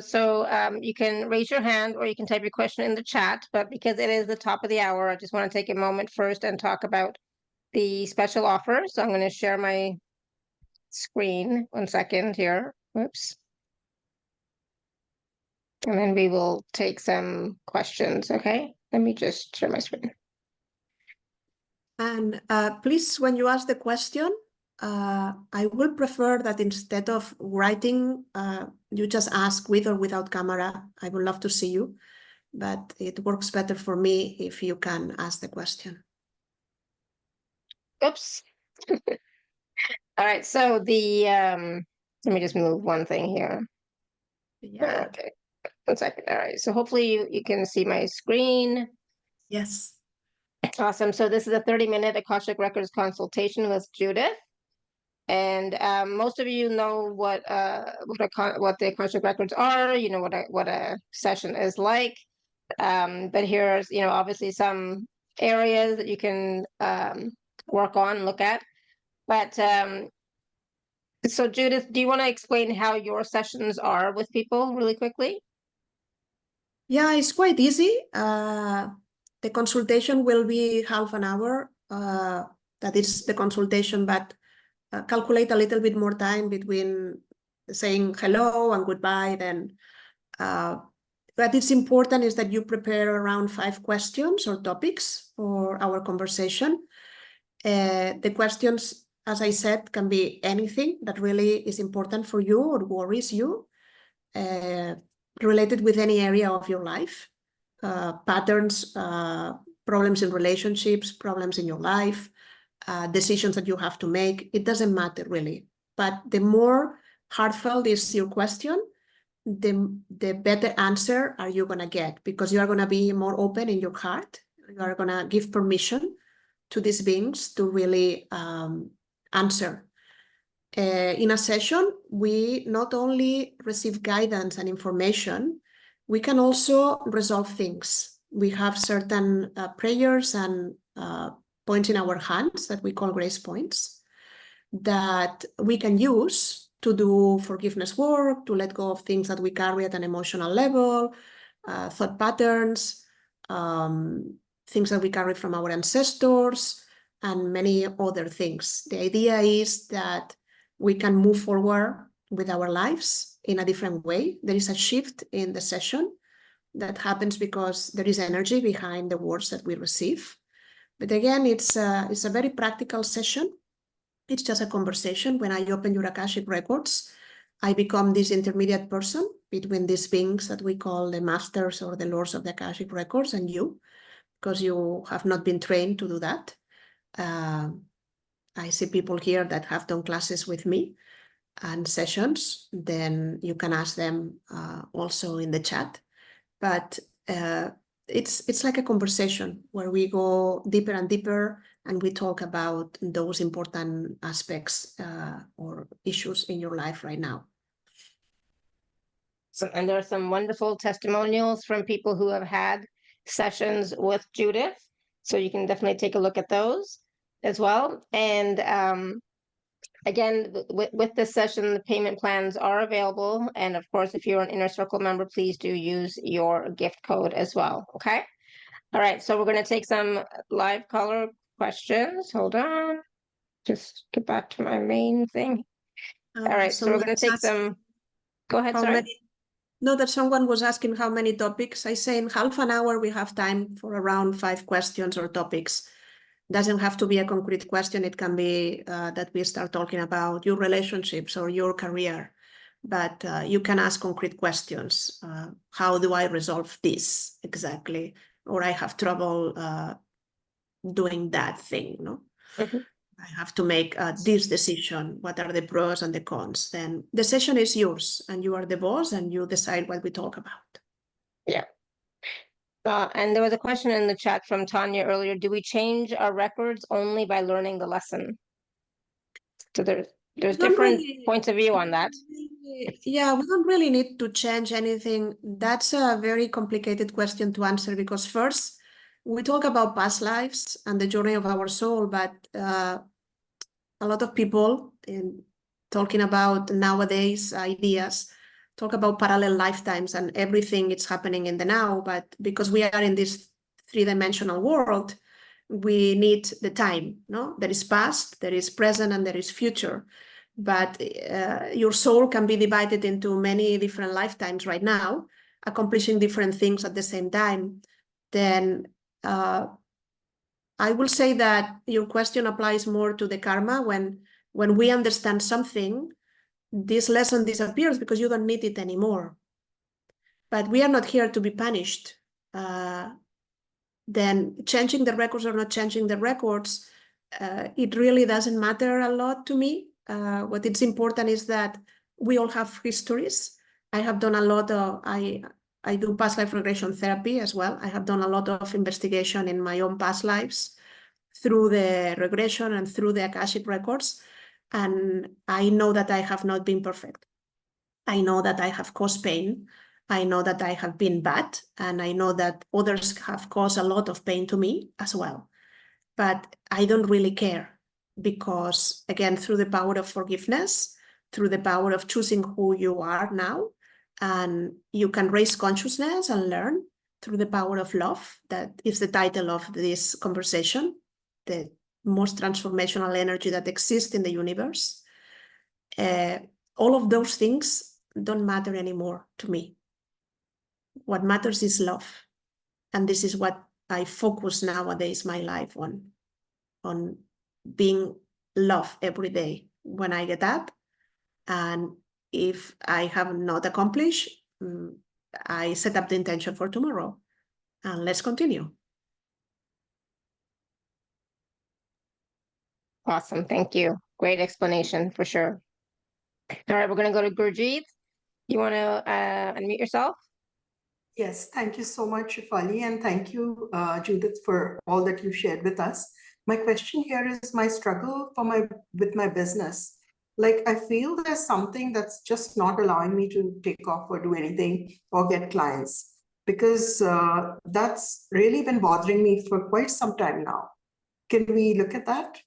So you can raise your hand or you can type your question in the chat, but because it is the top of the hour, I just want to take a moment first and talk about the special offer. So I'm going to share my screen. 1 second here. Whoops. And then we will take some questions. Okay. Let me just share my screen. And please, when you ask the question, I will prefer that instead of writing, you just ask with or without camera. I would love to see you, but it works better for me if you can ask the question. Oops. All right. So the let me just move one thing here. Yeah. Okay. 1 second. All right. So hopefully you can see my screen. Yes. Awesome. So this is a 30-minute Akashic Records consultation with Judith. And most of you know what the Akashic Records are, you know what a session is like. But here's, obviously some areas that you can work on, look at. But so Judith, do you want to explain how your sessions are with people really quickly? Yeah, it's quite easy. The consultation will be half an hour. That is the consultation, but calculate a little bit more time between saying hello and goodbye. Then, what is important is that you prepare around 5 questions or topics for our conversation. The questions, as I said, can be anything that really is important for you or worries you, related with any area of your life, patterns, problems in relationships, problems in your life, decisions that you have to make. It doesn't matter really. But the more heartfelt is your question, the better answer are you going to get, because you are going to be more open in your heart. You are going to give permission to these beings to really answer. In a session, we not only receive guidance and information, we can also resolve things. We have certain prayers and points in our hands that we call grace points that we can use to do forgiveness work, to let go of things that we carry at an emotional level, thought patterns, things that we carry from our ancestors, and many other things. The idea is that we can move forward with our lives in a different way. There is a shift in the session that happens because there is energy behind the words that we receive. But again, it's a very practical session. It's just a conversation. When I open your Akashic Records, I become this intermediate person between these beings that we call the masters or the lords of the Akashic Records and you, because you have not been trained to do that. I see people here that have done classes with me and sessions. Then you can ask them also in the chat. But it's like a conversation where we go deeper and deeper and we talk about those important aspects or issues in your life right now. So, and there are some wonderful testimonials from people who have had sessions with Judith. So you can definitely take a look at those as well. And again, with this session, the payment plans are available. And of course, if you're an Inner Circle member, please do use your gift code as well. Okay. All right. So we're going to take some live caller questions. Hold on. Just get back to my main thing. All right. So we're going to take some. Go ahead. Sorry. No, that someone was asking how many topics. I say in half an hour, we have time for around 5 questions or topics. Doesn't have to be a concrete question. It can be that we start talking about your relationships or your career, but you can ask concrete questions. How do I resolve this exactly? Or I have trouble doing that thing, no? Mm-hmm. I have to make this decision. What are the pros and the cons? Then the session is yours and you are the boss and you decide what we talk about. Yeah. And there was a question in the chat from Tanya earlier. Do we change our records only by learning the lesson? So there's different points of view on that. Yeah, we don't really need to change anything. That's a very complicated question to answer because first, we talk about past lives and the journey of our soul, but a lot of people in talking about nowadays ideas talk about parallel lifetimes and everything it's happening in the now. But because we are in this 3-dimensional world, we need the time. No, there is past, there is present, and there is future. But your soul can be divided into many different lifetimes right now, accomplishing different things at the same time. Then I will say that your question applies more to the karma. When we understand something, this lesson disappears because you don't need it anymore. But we are not here to be punished. Then changing the records or not changing the records, it really doesn't matter a lot to me. What is important is that we all have histories. I have done a lot of, I do past life regression therapy as well. I have done a lot of investigation in my own past lives through the regression and through the Akashic Records. And I know that I have not been perfect. I know that I have caused pain. I know that I have been bad. And I know that others have caused a lot of pain to me as well. But I don't really care because, again, through the power of forgiveness, through the power of choosing who you are now, and you can raise consciousness and learn through the power of love. That is the title of this conversation, the most transformational energy that exists in the universe. All of those things don't matter anymore to me. What matters is love. And this is what I focus nowadays my life on being love every day when I get up. And if I have not accomplished, I set up the intention for tomorrow. And let's continue. Awesome. Thank you. Great explanation for sure. All right, we're going to go to Gurjeet. You want to unmute yourself? Yes, thank you so much, Shefali, and thank you, Judith, for all that you shared with us. My question here is my struggle with my business. Like, I feel there's something that's just not allowing me to take off or do anything or get clients, because that's really been bothering me for quite some time now. Can we look at that?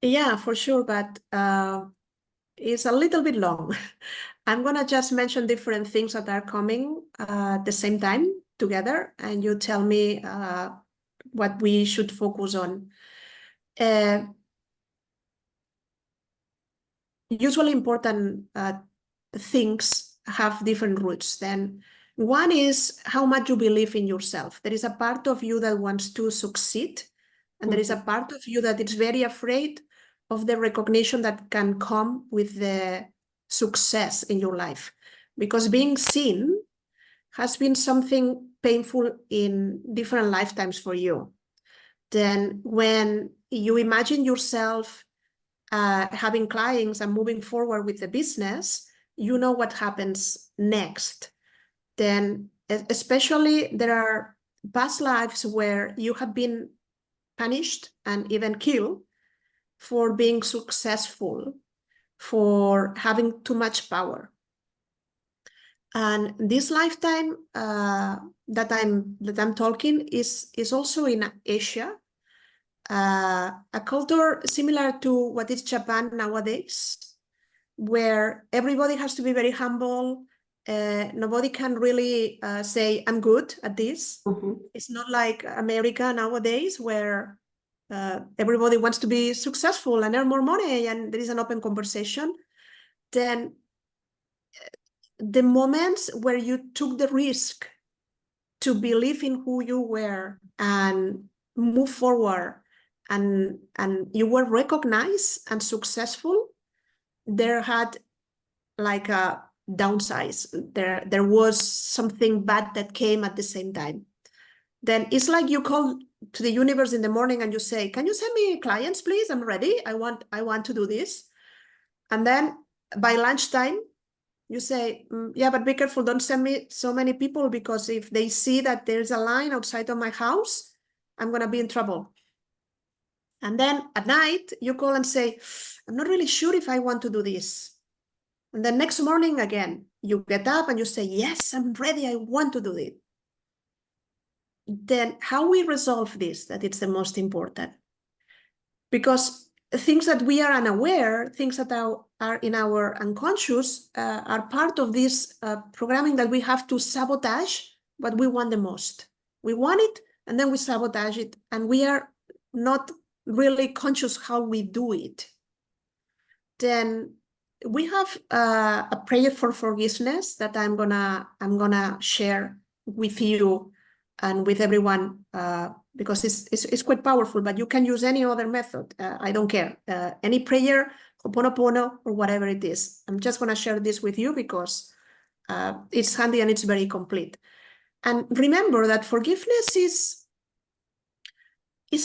Yeah, for sure, but it's a little bit long. I'm going to just mention different things that are coming at the same time together, and you tell me what we should focus on. usually important things have different roots. Then one is how much you believe in yourself. There is a part of you that wants to succeed, and there is a part of you that is very afraid of the recognition that can come with the success in your life. Because being seen has been something painful in different lifetimes for you. Then when you imagine yourself having clients and moving forward with the business, you know what happens next. Then especially there are past lives where you have been punished and even killed for being successful, for having too much power. And this lifetime that I'm talking is also in Asia, a culture similar to what is Japan nowadays, where everybody has to be very humble. Nobody can really say, I'm good at this. It's not like America nowadays, where everybody wants to be successful and earn more money, and there is an open conversation. Then the moments where you took the risk to believe in who you were and move forward, and you were recognized and successful, there had like a downsize. There was something bad that came at the same time. Then it's like you call to the universe in the morning and you say, can you send me clients, please? I'm ready. I want to do this. And then by lunchtime, you say, yeah, but be careful. Don't send me so many people, because if they see that there's a line outside of my house, I'm going to be in trouble. And then at night, you call and say, I'm not really sure if I want to do this. And the next morning again, you get up and you say, yes, I'm ready. I want to do it. Then how we resolve this, that it's the most important. Because things that we are unaware, things that are in our unconscious, are part of this programming that we have to sabotage what we want the most. We want it, and then we sabotage it, and we are not really conscious how we do it. Then we have a prayer for forgiveness that I'm gonna share with you and with everyone, because it's quite powerful. But you can use any other method. I don't care, any prayer, Ho'oponopono, or whatever it is. I'm just gonna share this with you because it's handy and it's very complete. And remember that forgiveness is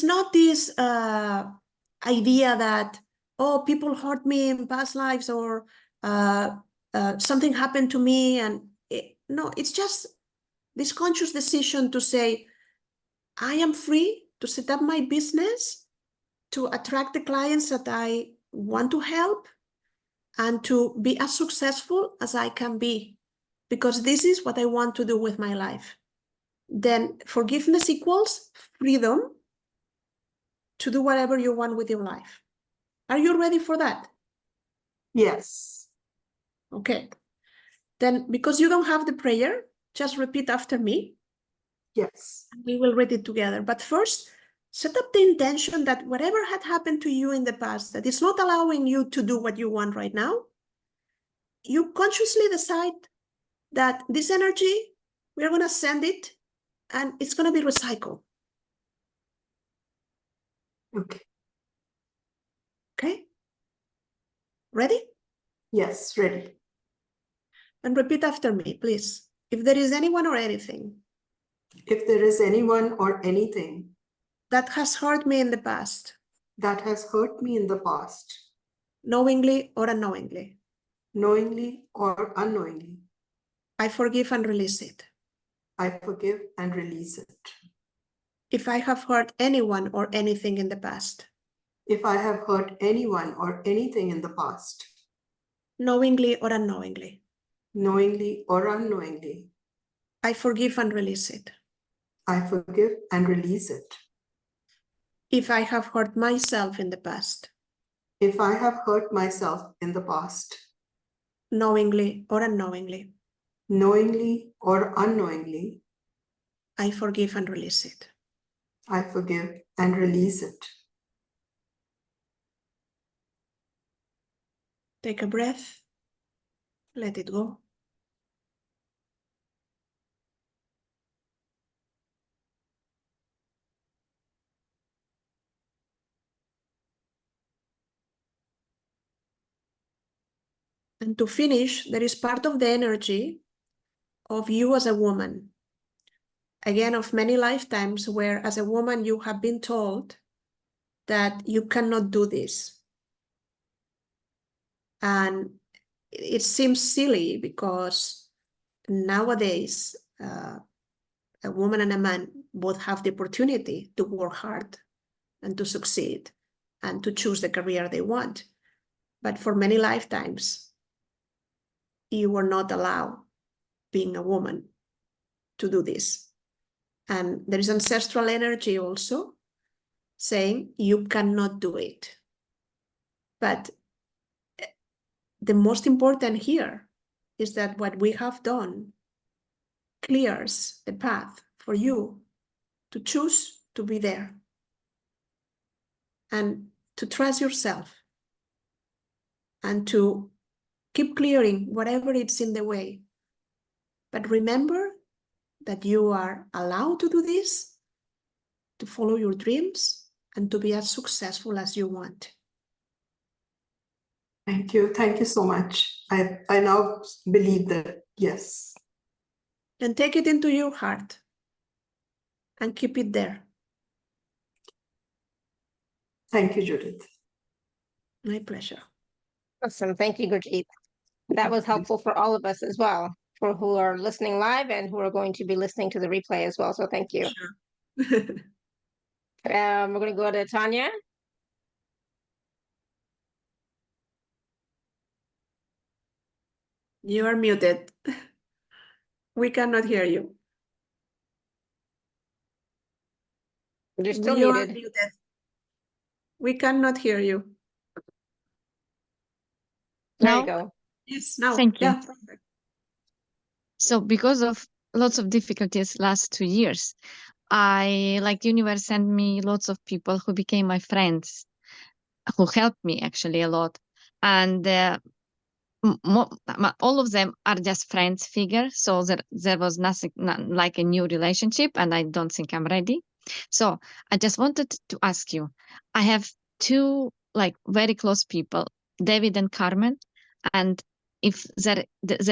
not this idea that, oh, people hurt me in past lives, or something happened to me. And no, it's just this conscious decision to say, I am free to set up my business, to attract the clients that I want to help, and to be as successful as I can be, because this is what I want to do with my life. Then forgiveness equals freedom to do whatever you want with your life. Are you ready for that? Yes. Okay. Then, because you don't have the prayer, just repeat after me. Yes. We will read it together. But first, set up the intention that whatever had happened to you in the past, that it's not allowing you to do what you want right now, you consciously decide that this energy, we're going to send it, and it's going to be recycled. Okay. Okay? Ready? Yes, ready. And repeat after me, please. If there is anyone or anything If there is anyone or anything that has hurt me in the past, that has hurt me in the past, knowingly or unknowingly, knowingly or unknowingly, I forgive and release it. I forgive and release it. If I have hurt anyone or anything in the past, If I have hurt anyone or anything in the past, knowingly or unknowingly, knowingly or unknowingly, I forgive and release it. I forgive and release it. If I have hurt myself in the past, If I have hurt myself in the past, knowingly or unknowingly, knowingly or unknowingly, I forgive and release it. I forgive and release it. Take a breath. Let it go. And to finish, there is part of the energy of you as a woman. Again, of many lifetimes where as a woman you have been told that you cannot do this. And it seems silly because nowadays a woman and a man both have the opportunity to work hard and to succeed and to choose the career they want. But for many lifetimes, you were not allowed, being a woman, to do this. And there is ancestral energy also saying you cannot do it. But the most important here is that what we have done clears the path for you to choose to be there and to trust yourself and to keep clearing whatever is in the way. But remember that you are allowed to do this, to follow your dreams, and to be as successful as you want. Thank you. Thank you so much. I now believe that, yes. Then take it into your heart and keep it there. Thank you, Judith. My pleasure. Awesome. Thank you, Gurjeet. That was helpful for all of us as well, for who are listening live and who are going to be listening to the replay as well. So thank you. Sure. We're going to go to Tanya. You are muted. We cannot hear you. You're still You are muted. muted. We cannot hear you. There Now? you go. Yes, now. Thank you. Yeah, perfect. So because of lots of difficulties last 2 years, the universe sent me lots of people who became my friends, who helped me actually a lot. And all of them are just friends figure. So there was nothing like a new relationship, and I don't think I'm ready. So I just wanted to ask you, I have two very close people, David and Carmen, and if there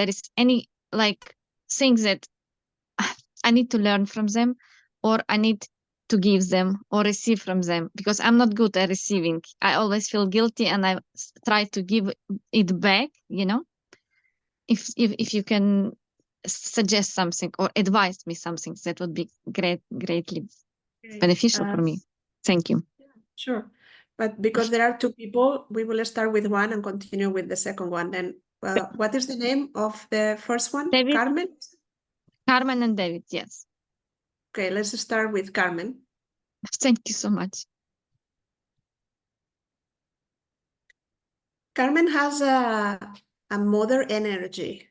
is any things that I need to learn from them, or I need to give them or receive from them, because I'm not good at receiving. I always feel guilty and I try to give it back, If you can suggest something or advise me something, that would be greatly Okay. beneficial for me. Thank you. Sure. But because there are two people, we will start with one and continue with the second one. Then, what is the name of the first one? David? Carmen? Carmen and David, yes. Okay, let's start with Carmen. Thank you so much. Carmen has a mother energy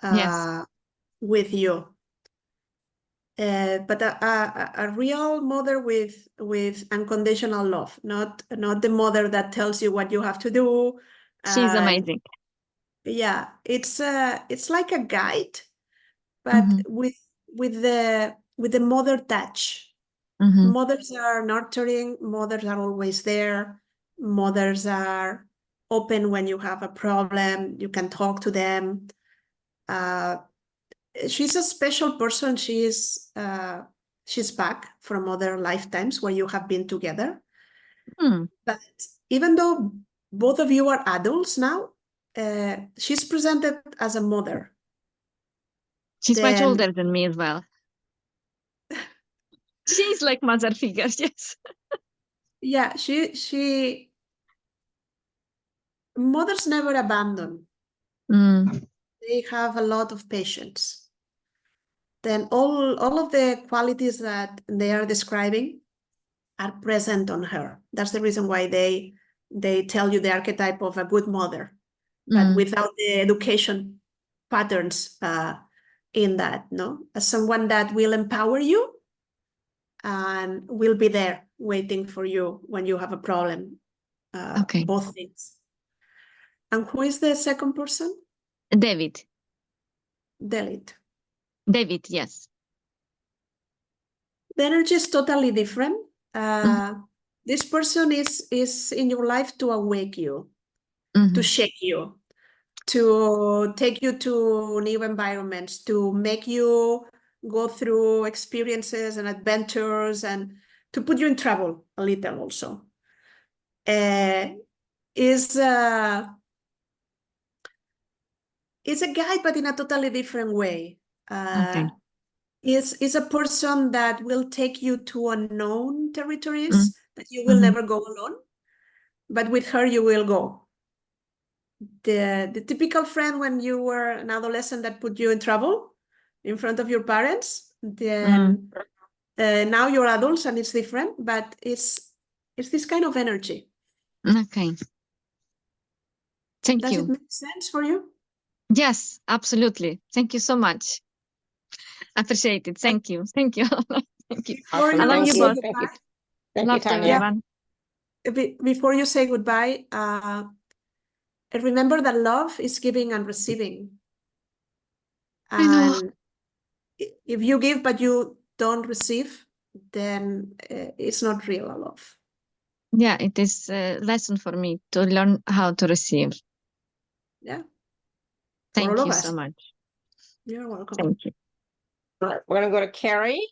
Yes. with you. But a real mother with unconditional love, not the mother that tells you what you have to do. She's amazing. Yeah, it's like a guide, but with the mother touch. Mothers are nurturing, mothers are always there, mothers are open when you have a problem, you can talk to them. She's a special person. She's back from other lifetimes where you have been together. But even though both of you are adults now, she's presented as a mother. She's much older than me as well. She's like mother figure, yes. Yeah, she mothers never abandon. They have a lot of patience. Then all of the qualities that they are describing are present on her. That's the reason why they tell you the archetype of a good mother, but without the education patterns in that, no? As someone that will empower you and will be there waiting for you when you have a problem. Okay. Both things. And who is the second person? David. David. David, yes. The energy is totally different. This person is in your life to awake you, to shake you, to take you to new environments, to make you go through experiences and adventures, and to put you in trouble a little also. Is a guide, but in a totally different way. Okay. Is a person that will take you to unknown territories that you will never go alone, but with her you will go. The typical friend when you were an adolescent that put you in trouble in front of your parents, then now you're adults and it's different, but it's this kind of energy. Okay. Thank Does you. it make sense for you? Yes, absolutely. Thank you so much. Appreciate it. Thank you. Thank you. Thank you. Before Awesome. you Thank you you. both. Thank you. goodbye, Thank you, Love to Tanya. everyone. before you say goodbye, remember that love is giving and receiving. I know. And if you give but you don't receive, then it's not real love. Yeah, it is a lesson for me to learn how to receive. Yeah. Thank all of you us. so much. You're welcome. Thank you. All right, we're going to go to Carrie.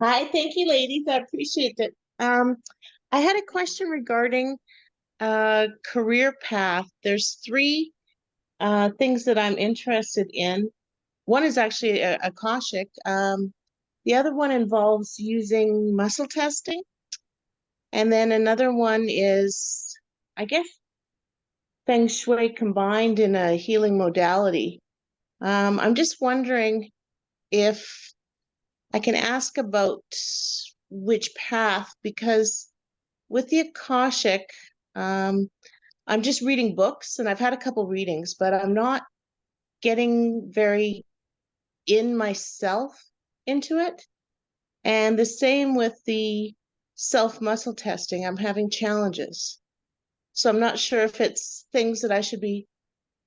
Hi, thank you, ladies. I appreciate it. I had a question regarding career path. There's three things that I'm interested in. One is actually Akashic. The other one involves using muscle testing. And then another one is, I guess, Feng Shui combined in a healing modality. I'm just wondering if I can ask about which path, because with the Akashic, I'm just reading books and I've had a couple readings, but I'm not getting very in myself into it. And the same with the self-muscle testing, I'm having challenges. So I'm not sure if it's things that I should be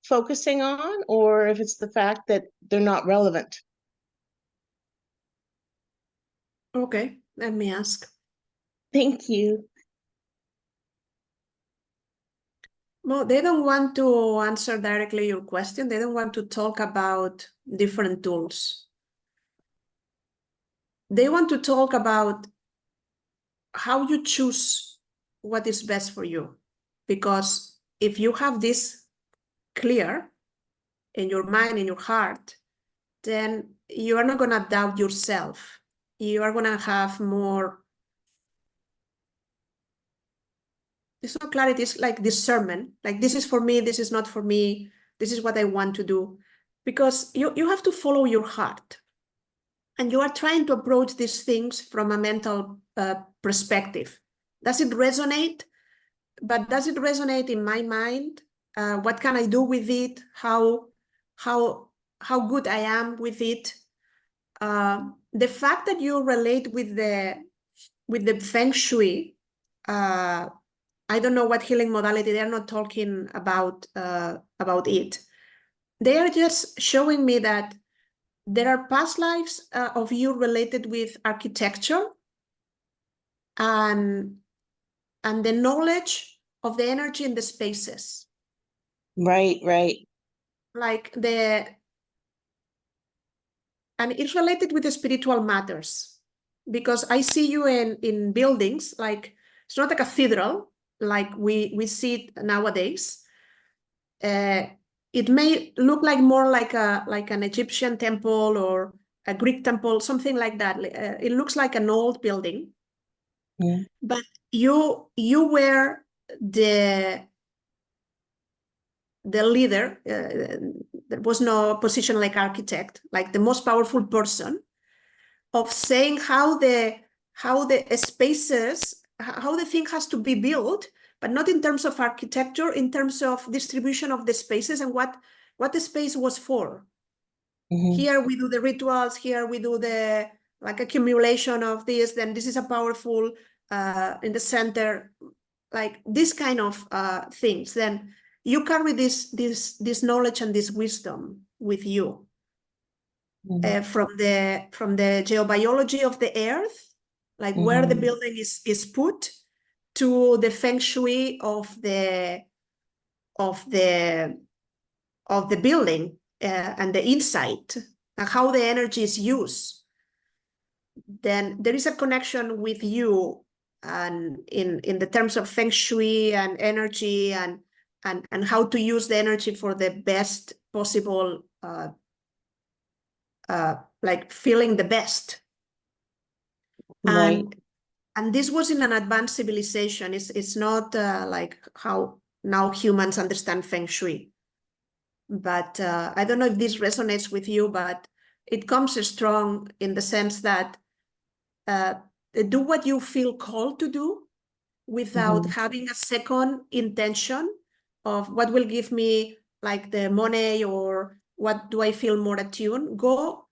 focusing on or if it's the fact that they're not relevant. Okay, let me ask. Thank you. Well, they don't want to answer directly your question. They don't want to talk about different tools. They want to talk about how you choose what is best for you. Because if you have this clear in your mind, in your heart, then you are not going to doubt yourself. You are going to have more. It's not clarity, it's like discernment. Like, this is for me, this is not for me, this is what I want to do. Because you have to follow your heart. And you are trying to approach these things from a mental perspective. Does it resonate? But does it resonate in my mind? What can I do with it? How good I am with it? The fact that you relate with the Feng Shui, I don't know what healing modality, they're not talking about it. They are just showing me that there are past lives of you related with architecture and the knowledge of the energy in the spaces. Right. Like and it's related with the spiritual matters, because I see you in buildings, like it's not a cathedral like we see it nowadays. It may look like more like an Egyptian temple or a Greek temple, something like that. It looks like an old building. Yeah. But you were the leader. There was no position like architect, like the most powerful person of saying how the spaces, how the thing has to be built, but not in terms of architecture, in terms of distribution of the spaces and what the space was for. Here we do the rituals, here we do the like accumulation of this, then this is a powerful in the center. like this kind of things, then you carry this knowledge and this wisdom with you. From the geobiology of the earth, like where the building is put, to the feng shui of the building and the inside, and how the energy is used. Then there is a connection with you, and in the terms of feng shui and energy, and how to use the energy for the best possible, like feeling the best. Right. And this was in an advanced civilization. It's not like how now humans understand feng shui. But I don't know if this resonates with you, but it comes strong in the sense that do what you feel called to do without having a second intention of what will give me like the money, or what do I feel more attuned. Go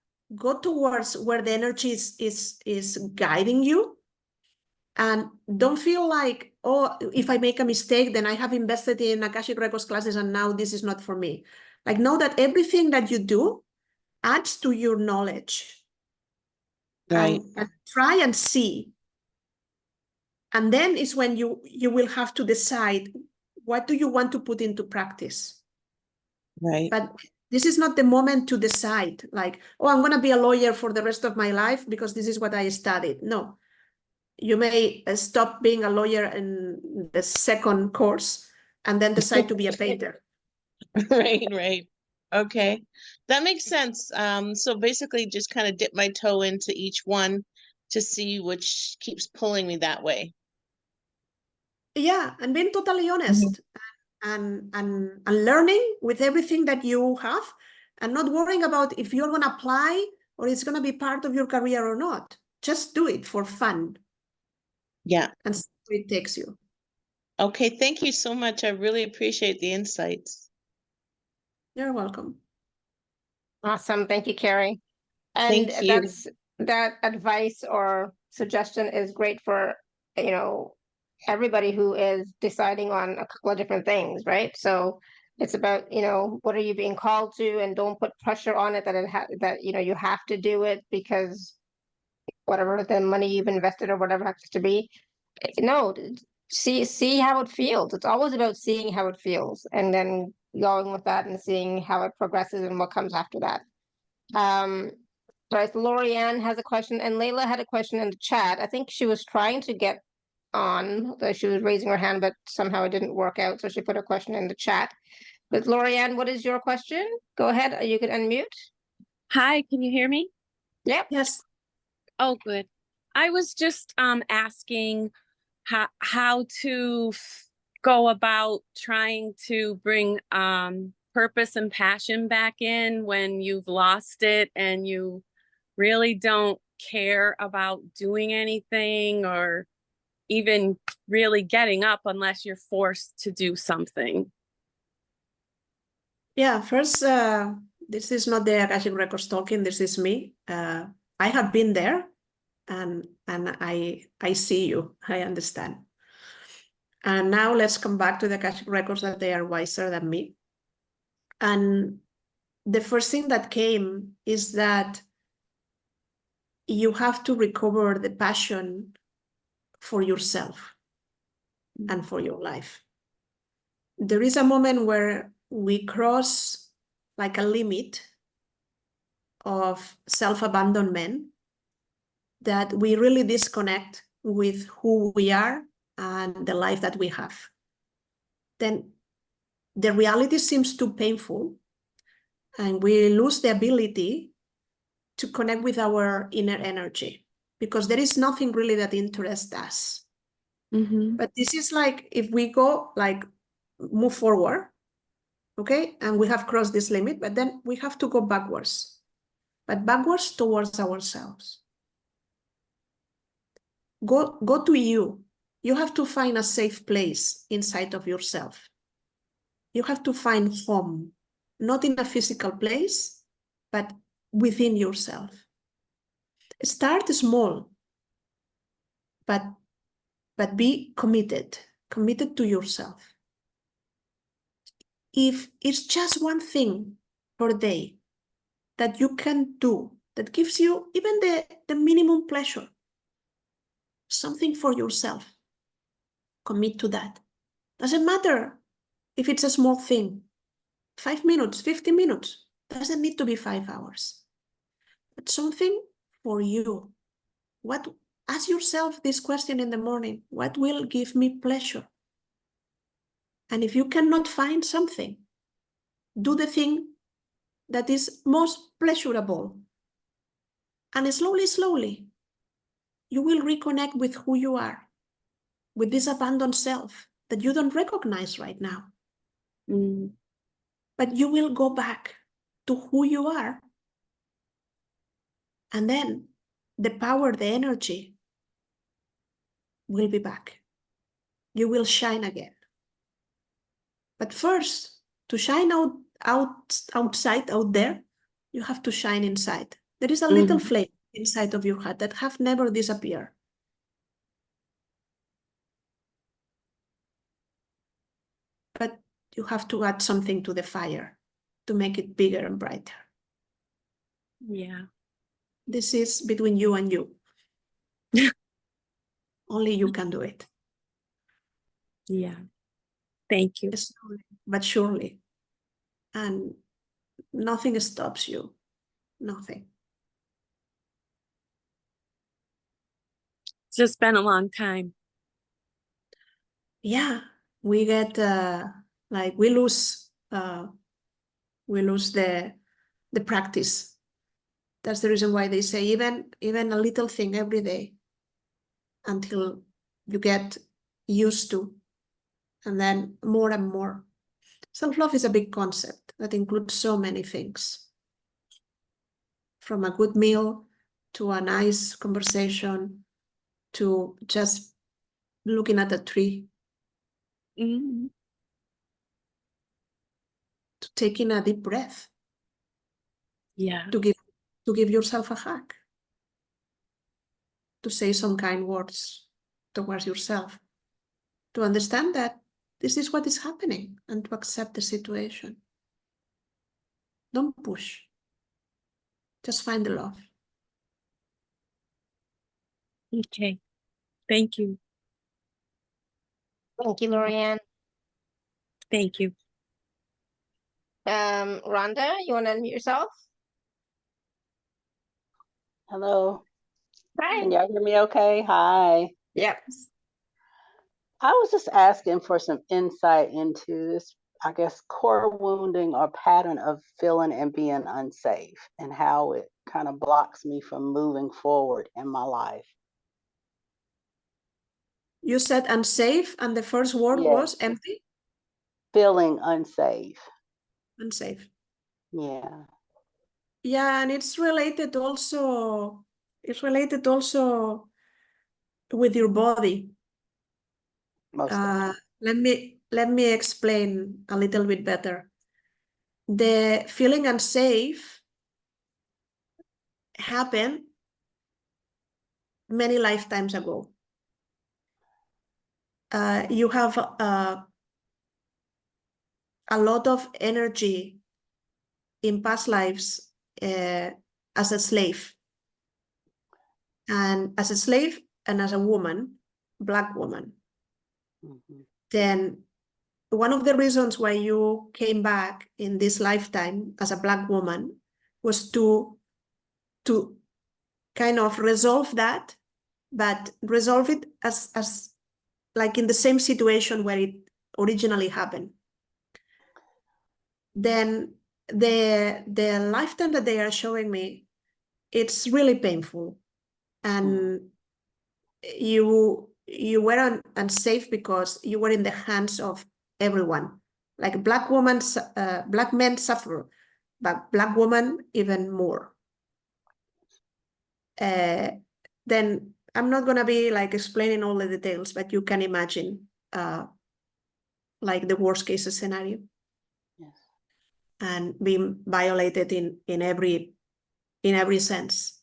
towards where the energy is guiding you, and don't feel like, oh, if I make a mistake, then I have invested in Akashic Records classes and now this is not for me. Like, know that everything that you do adds to your knowledge. Right. And try and see. And then is when you will have to decide, what do you want to put into practice? Right. But this is not the moment to decide, like, oh, I'm going to be a lawyer for the rest of my life because this is what I studied. No. You may stop being a lawyer in the second course and then decide to be a painter. Right. Okay. That makes sense. So basically just kind of dip my toe into each one to see which keeps pulling me that way. Yeah, and being totally honest and learning with everything that you have, and not worrying about if you're going to apply or it's going to be part of your career or not. Just do it for fun. Yeah. And see where it takes you. Okay. Thank you so much. I really appreciate the insights. You're welcome. Awesome. Thank you, Carrie. And Thank you. that advice or suggestion is great for, everybody who is deciding on a couple of different things, right? So it's about, what are you being called to, and don't put pressure on it that you have to do it because whatever the money you've invested or whatever happens to be. No, see how it feels. It's always about seeing how it feels and then going with that and seeing how it progresses and what comes after that. Right, Lorianne has a question, and Layla had a question in the chat. I think she was trying to get on, she was raising her hand, but somehow it didn't work out, so she put a question in the chat. But Lorianne, what is your question? Go ahead, you can unmute. Hi, can you hear me? Yep. Yes. Oh, good. I was just asking how to go about trying to bring purpose and passion back in when you've lost it and you really don't care about doing anything or even really getting up unless you're forced to do something. Yeah, first, this is not the Akashic Records talking, this is me. I have been there, and I see you, I understand. And now let's come back to the Akashic Records, that they are wiser than me. And the first thing that came is that you have to recover the passion for yourself and for your life. There is a moment where we cross like a limit of self-abandonment, that we really disconnect with who we are and the life that we have. Then the reality seems too painful, and we lose the ability to connect with our inner energy, because there is nothing really that interests us. But this is like, if we go like move forward, okay, and we have crossed this limit, but then we have to go backwards, but backwards towards ourselves. Go to you. You have to find a safe place inside of yourself. You have to find home, not in a physical place, but within yourself. Start small, but be committed committed to yourself. If it's just one thing per day that you can do that gives you even the minimum pleasure, something for yourself, commit to that. Doesn't matter if it's a small thing, 5 minutes, 50 minutes, doesn't need to be 5 hours, but something for you. Ask yourself this question in the morning: what will give me pleasure? And if you cannot find something, do the thing that is most pleasurable. And slowly, slowly, you will reconnect with who you are, with this abandoned self that you don't recognize right now. Mm. But you will go back to who you are. And then the power, the energy will be back. You will shine again. But first, to shine outside, out there, you have to shine inside. There is a little flame inside of your heart that have never disappeared. But you have to add something to the fire to make it bigger and brighter. Yeah. This is between you and you. Only you can do it. Yeah. Thank you. Slowly, but surely. And nothing stops you. Nothing. It's just been a long time. Yeah, we get we lose the practice. That's the reason why they say even a little thing every day until you get used to, and then more and more. Self-love is a big concept that includes so many things, from a good meal to a nice conversation to just looking at a tree, Mm. to taking a deep breath, Yeah. to give yourself a hug, to say some kind words towards yourself, to understand that this is what is happening and to accept the situation. Don't push. Just find the love. Okay. Thank you. Thank you, Lorianne. Thank you. Rhonda, you want to unmute yourself? Hello. Hi. Can y'all hear me okay? Hi. Yep. I was just asking for some insight into this, I guess, core wounding or pattern of feeling and being unsafe and how it kind of blocks me from moving forward in my life. You said unsafe, and the first word was empty? Feeling unsafe. Unsafe. Yeah. Yeah, and it's related also with your body. Most Let me explain a little bit better. The feeling unsafe happened many lifetimes ago. You have a lot of energy in past lives as a slave. And as a slave and as a woman, Black woman. Then one of the reasons why you came back in this lifetime as a Black woman was to kind of resolve that, but resolve it as like in the same situation where it originally happened. Then the lifetime that they are showing me, it's really painful. And you were unsafe because you were in the hands of everyone. Like Black men suffer, but Black women even more. Then I'm not gonna be like explaining all the details, but you can imagine like the worst case scenario. Yes. And being violated in every sense.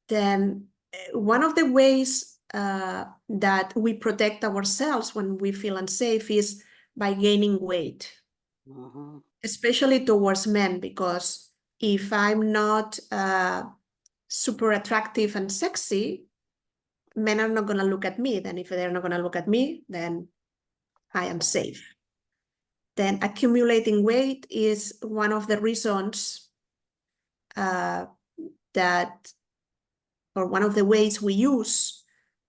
Then one of the ways that we protect ourselves when we feel unsafe is by gaining weight, especially towards men, because if I'm not super attractive and sexy, men are not going to look at me. Then if they're not going to look at me, then I am safe. Then accumulating weight is one of the reasons or one of the ways we use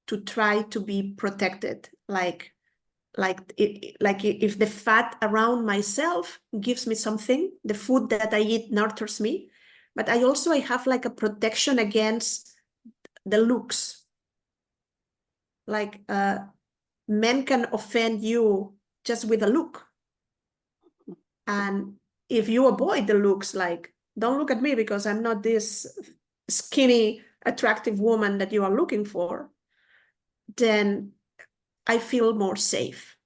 to try to be protected. Like if the fat around myself gives me something, the food that I eat nurtures me, but I have like a protection against the looks. Like men can offend you just with a look. And if you avoid the looks, like, don't look at me because I'm not this skinny, attractive woman that you are looking for, then I feel more safe.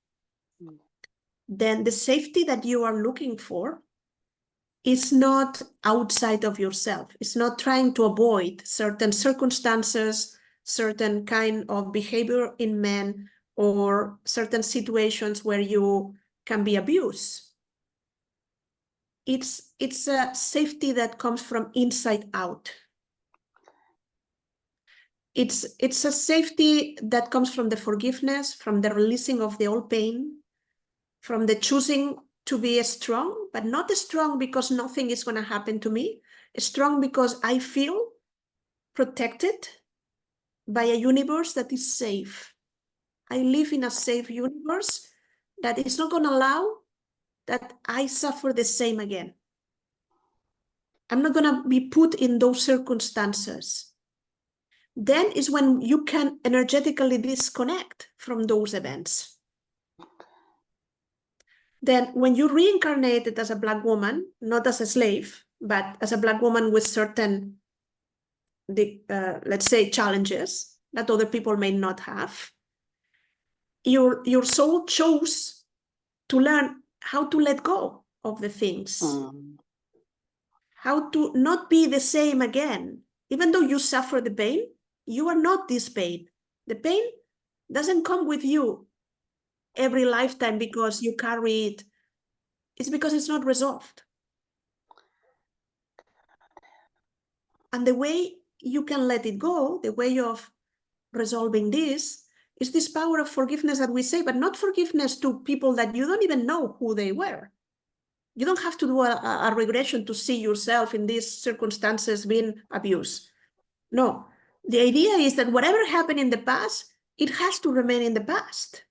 Then the safety that you are looking for is not outside of yourself. It's not trying to avoid certain circumstances, certain kind of behavior in men, or certain situations where you can be abused. It's a safety that comes from inside out. It's a safety that comes from the forgiveness, from the releasing of the old pain, from the choosing to be strong, but not strong because nothing is going to happen to me. Strong because I feel protected by a universe that is safe. I live in a safe universe that is not going to allow that I suffer the same again. I'm not going to be put in those circumstances. Then is when you can energetically disconnect from those events. Then when you reincarnated as a Black woman, not as a slave, but as a Black woman with certain, let's say, challenges that other people may not have, your soul chose to learn how to let go of the things, how to not be the same again. Even though you suffer the pain, you are not this pain. The pain doesn't come with you every lifetime because you carry it. It's because it's not resolved. And the way you can let it go, the way of resolving this, is this power of forgiveness that we say, but not forgiveness to people that you don't even know who they were. You don't have to do a regression to see yourself in these circumstances being abused. No, the idea is that whatever happened in the past, it has to remain in the past.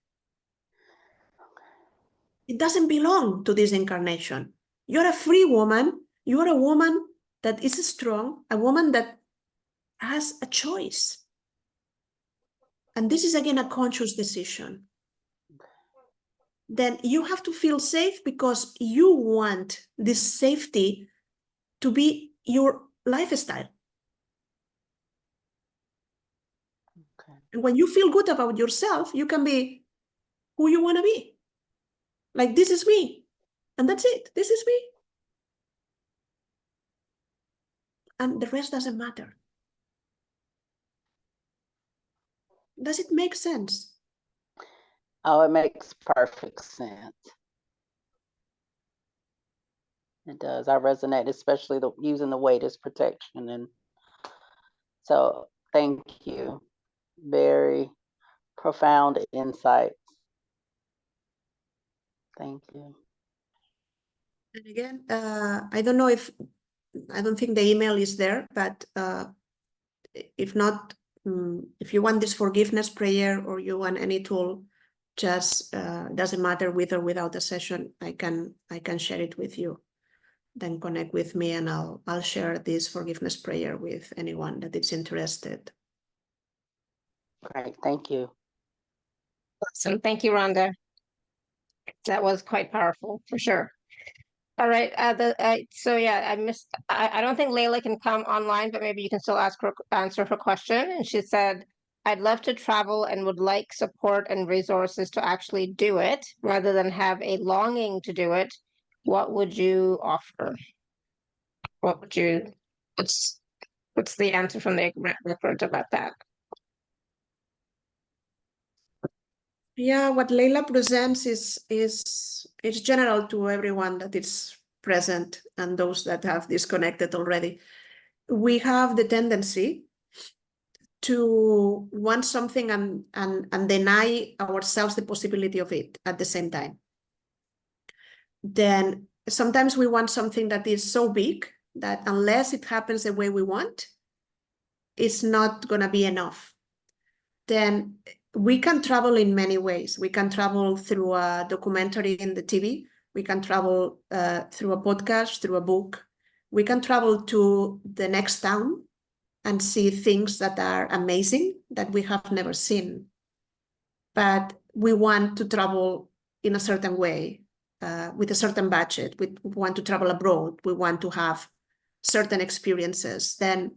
It doesn't belong to this incarnation. You're a free woman. You're a woman that is strong, a woman that has a choice. And this is, again, a conscious decision. Then you have to feel safe because you want this safety to be your lifestyle. Okay. And when you feel good about yourself, you can be who you want to be. Like, this is me. And that's it. This is me. And the rest doesn't matter. Does it make sense? Oh, it makes perfect sense. It does. I resonate, especially using the weight as protection. And so thank you. Very profound insights. Thank you. And again, I don't think the email is there, but if not, if you want this forgiveness prayer or you want any tool, just doesn't matter with or without a session, I can share it with you. Then connect with me and I'll share this forgiveness prayer with anyone that is interested. Great, thank you. Awesome. Thank you, Rhonda. That was quite powerful for sure. All right. So yeah, I missed. I don't think Layla can come online, but maybe you can still answer her question. And she said, "I'd love to travel and would like support and resources to actually do it, rather than have a longing to do it. What would you offer? What's the answer from the record about that?" Yeah, what Leila presents is general to everyone that is present and those that have disconnected already. We have the tendency to want something and deny ourselves the possibility of it at the same time. Then sometimes we want something that is so big that unless it happens the way we want, it's not going to be enough. Then we can travel in many ways. We can travel through a documentary in the TV. We can travel through a podcast, through a book. We can travel to the next town and see things that are amazing that we have never seen. But we want to travel in a certain way, with a certain budget. We want to travel abroad. We want to have certain experiences. Then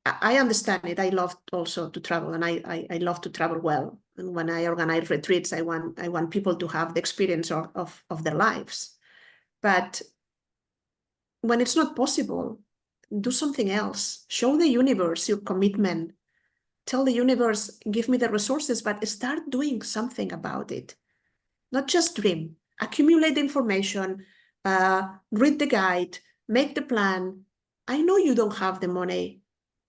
I understand it. I love also to travel, and I love to travel well. And when I organize retreats, I want people to have the experience of their lives. But when it's not possible, do something else. Show the universe your commitment. Tell the universe, give me the resources, but start doing something about it. Not just dream. Accumulate the information, read the guide, make the plan. I know you don't have the money,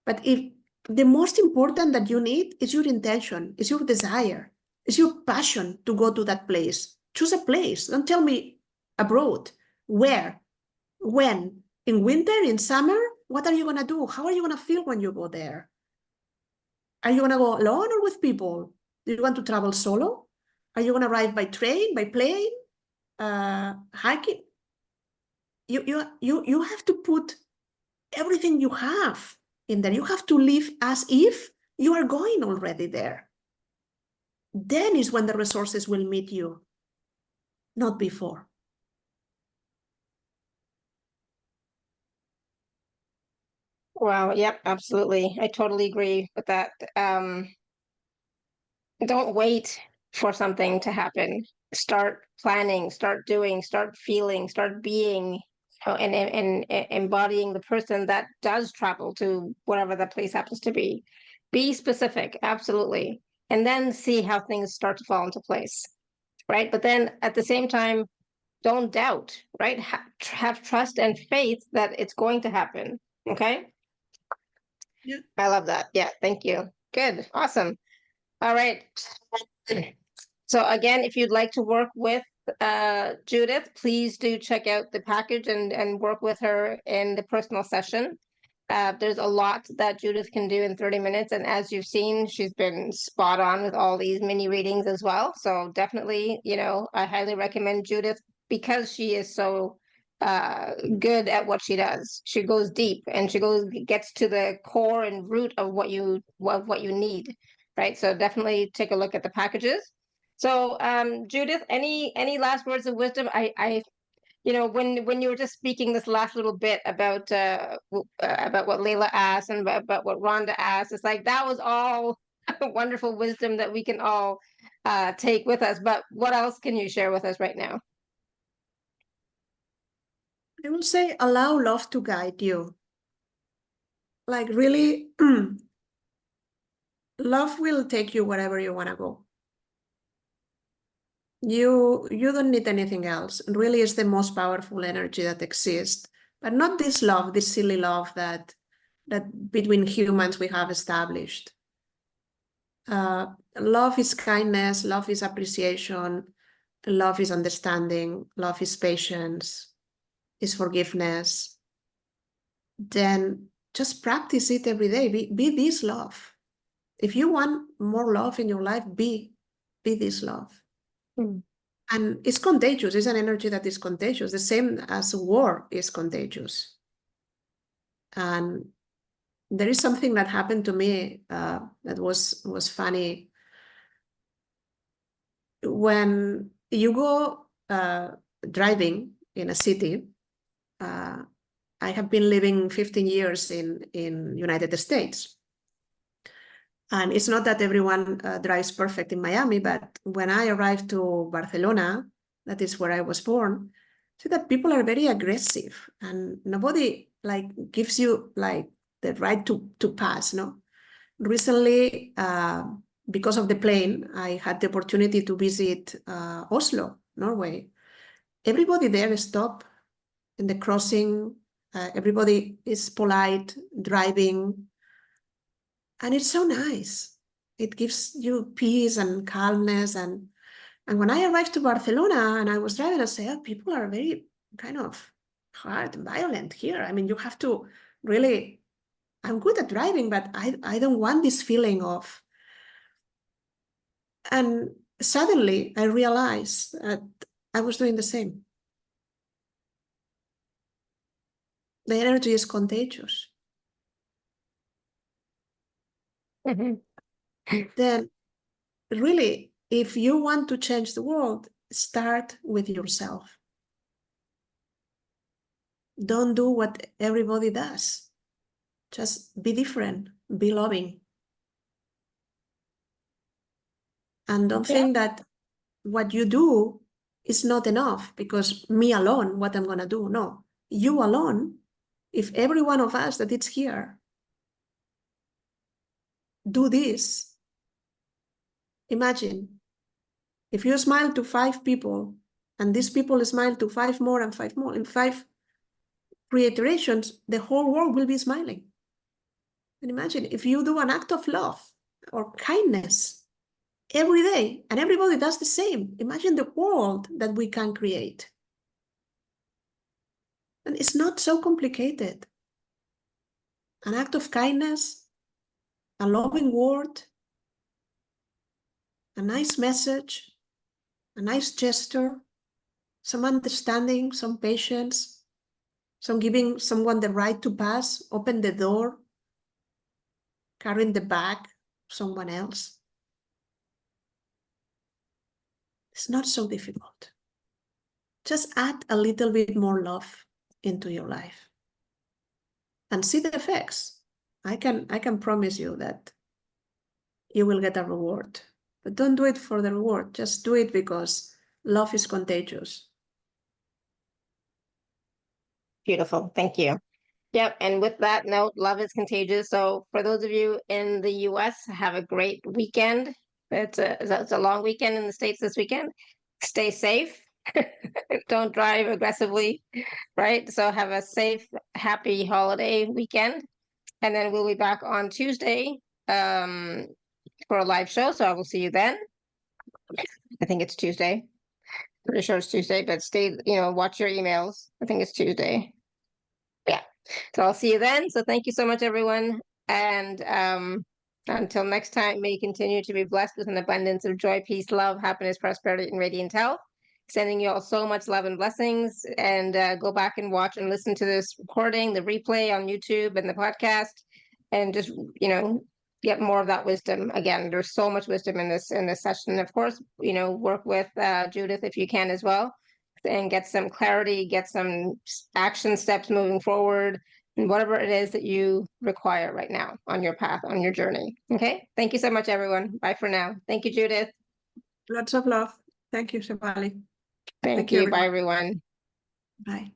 but if the most important that you need is your intention, is your desire, is your passion to go to that place. Choose a place. Don't tell me abroad. Where? When? In winter? In summer? What are you going to do? How are you going to feel when you go there? Are you going to go alone or with people? Do you want to travel solo? Are you going to ride by train, by plane, hiking? You have to put everything you have in there. You have to live as if you are going already there. Then is when the resources will meet you, not before. Wow, yep, absolutely. I totally agree with that. Don't wait for something to happen. Start planning, start doing, start feeling, start being, and embodying the person that does travel to whatever that place happens to be. Be specific, absolutely. And then see how things start to fall into place, right? But then at the same time, don't doubt, right? Have trust and faith that it's going to happen, okay? Yeah. I love that. Yeah, thank you. Good, awesome. All right. So again, if you'd like to work with Judith, please do check out the package and work with her in the personal session. There's a lot that Judith can do in 30 minutes. And as you've seen, she's been spot on with all these mini readings as well. So definitely, I highly recommend Judith because she is so good at what she does. She goes deep and gets to the core and root of what you need, right? So definitely take a look at the packages. So Judith, any last words of wisdom? When you were just speaking this last little bit about what Leila asked and about what Rhonda asked, it's like that was all wonderful wisdom that we can all take with us. But what else can you share with us right now? I will say allow love to guide you. Like really, love will take you wherever you want to go. You don't need anything else. Really, it's the most powerful energy that exists. But not this love, this silly love that between humans we have established. Love is kindness, love is appreciation, love is understanding, love is patience, is forgiveness. Then just practice it every day. Be this love. If you want more love in your life, be this love. And it's contagious. It's an energy that is contagious, the same as war is contagious. And there is something that happened to me that was funny. When you go driving in a city, I have been living 15 years in United States. And it's not that everyone drives perfect in Miami, but when I arrived to Barcelona, that is where I was born, so that people are very aggressive and nobody gives you the right to pass, no? Recently, because of the plane, I had the opportunity to visit Oslo, Norway. Everybody there stopped in the crossing. Everybody is polite, driving. And it's so nice. It gives you peace and calmness. And when I arrived to Barcelona and I was driving, I said, oh, people are very kind of hard and violent here. I mean, you have to really, I'm good at driving, but I don't want this feeling of. And suddenly I realized that I was doing the same. The energy is contagious. Then really, if you want to change the world, start with yourself. Don't do what everybody does. Just be different, be loving. And don't think that what you do is not enough because me alone, what I'm going to do. No, you alone, if every one of us that is here do this, imagine if you smile to 5 people and these people smile to 5 more and 5 more, in 5 reiterations, the whole world will be smiling. And imagine if you do an act of love or kindness every day and everybody does the same. Imagine the world that we can create. And it's not so complicated. An act of kindness, a loving word, a nice message, a nice gesture, some understanding, some patience, some giving someone the right to pass, open the door, carrying the bag of someone else. It's not so difficult. Just add a little bit more love into your life and see the effects. I can promise you that you will get a reward. But don't do it for the reward. Just do it because love is contagious. Beautiful. Thank you. Yep. And with that note, love is contagious. So for those of you in the US, have a great weekend. It's a long weekend in the States this weekend. Stay safe. Don't drive aggressively, right? So have a safe, happy holiday weekend. And then we'll be back on Tuesday for a live show. So I will see you then. I think it's Tuesday. Pretty sure it's Tuesday, but stay, watch your emails. I think it's Tuesday. Yeah. So I'll see you then. So thank you so much, everyone. And until next time, may you continue to be blessed with an abundance of joy, peace, love, happiness, prosperity, and radiant health. Sending you all so much love and blessings. And go back and watch and listen to this recording, the replay on YouTube and the podcast, and just get more of that wisdom. Again, there's so much wisdom in this session. Of course, work with Judith if you can as well, and get some clarity, get some action steps moving forward, and whatever it is that you require right now on your path, on your journey. Okay. Thank you so much, everyone. Bye for now. Thank you, Judith. Lots of love. Thank you, Shefali. Thank you. Bye, everyone. Bye.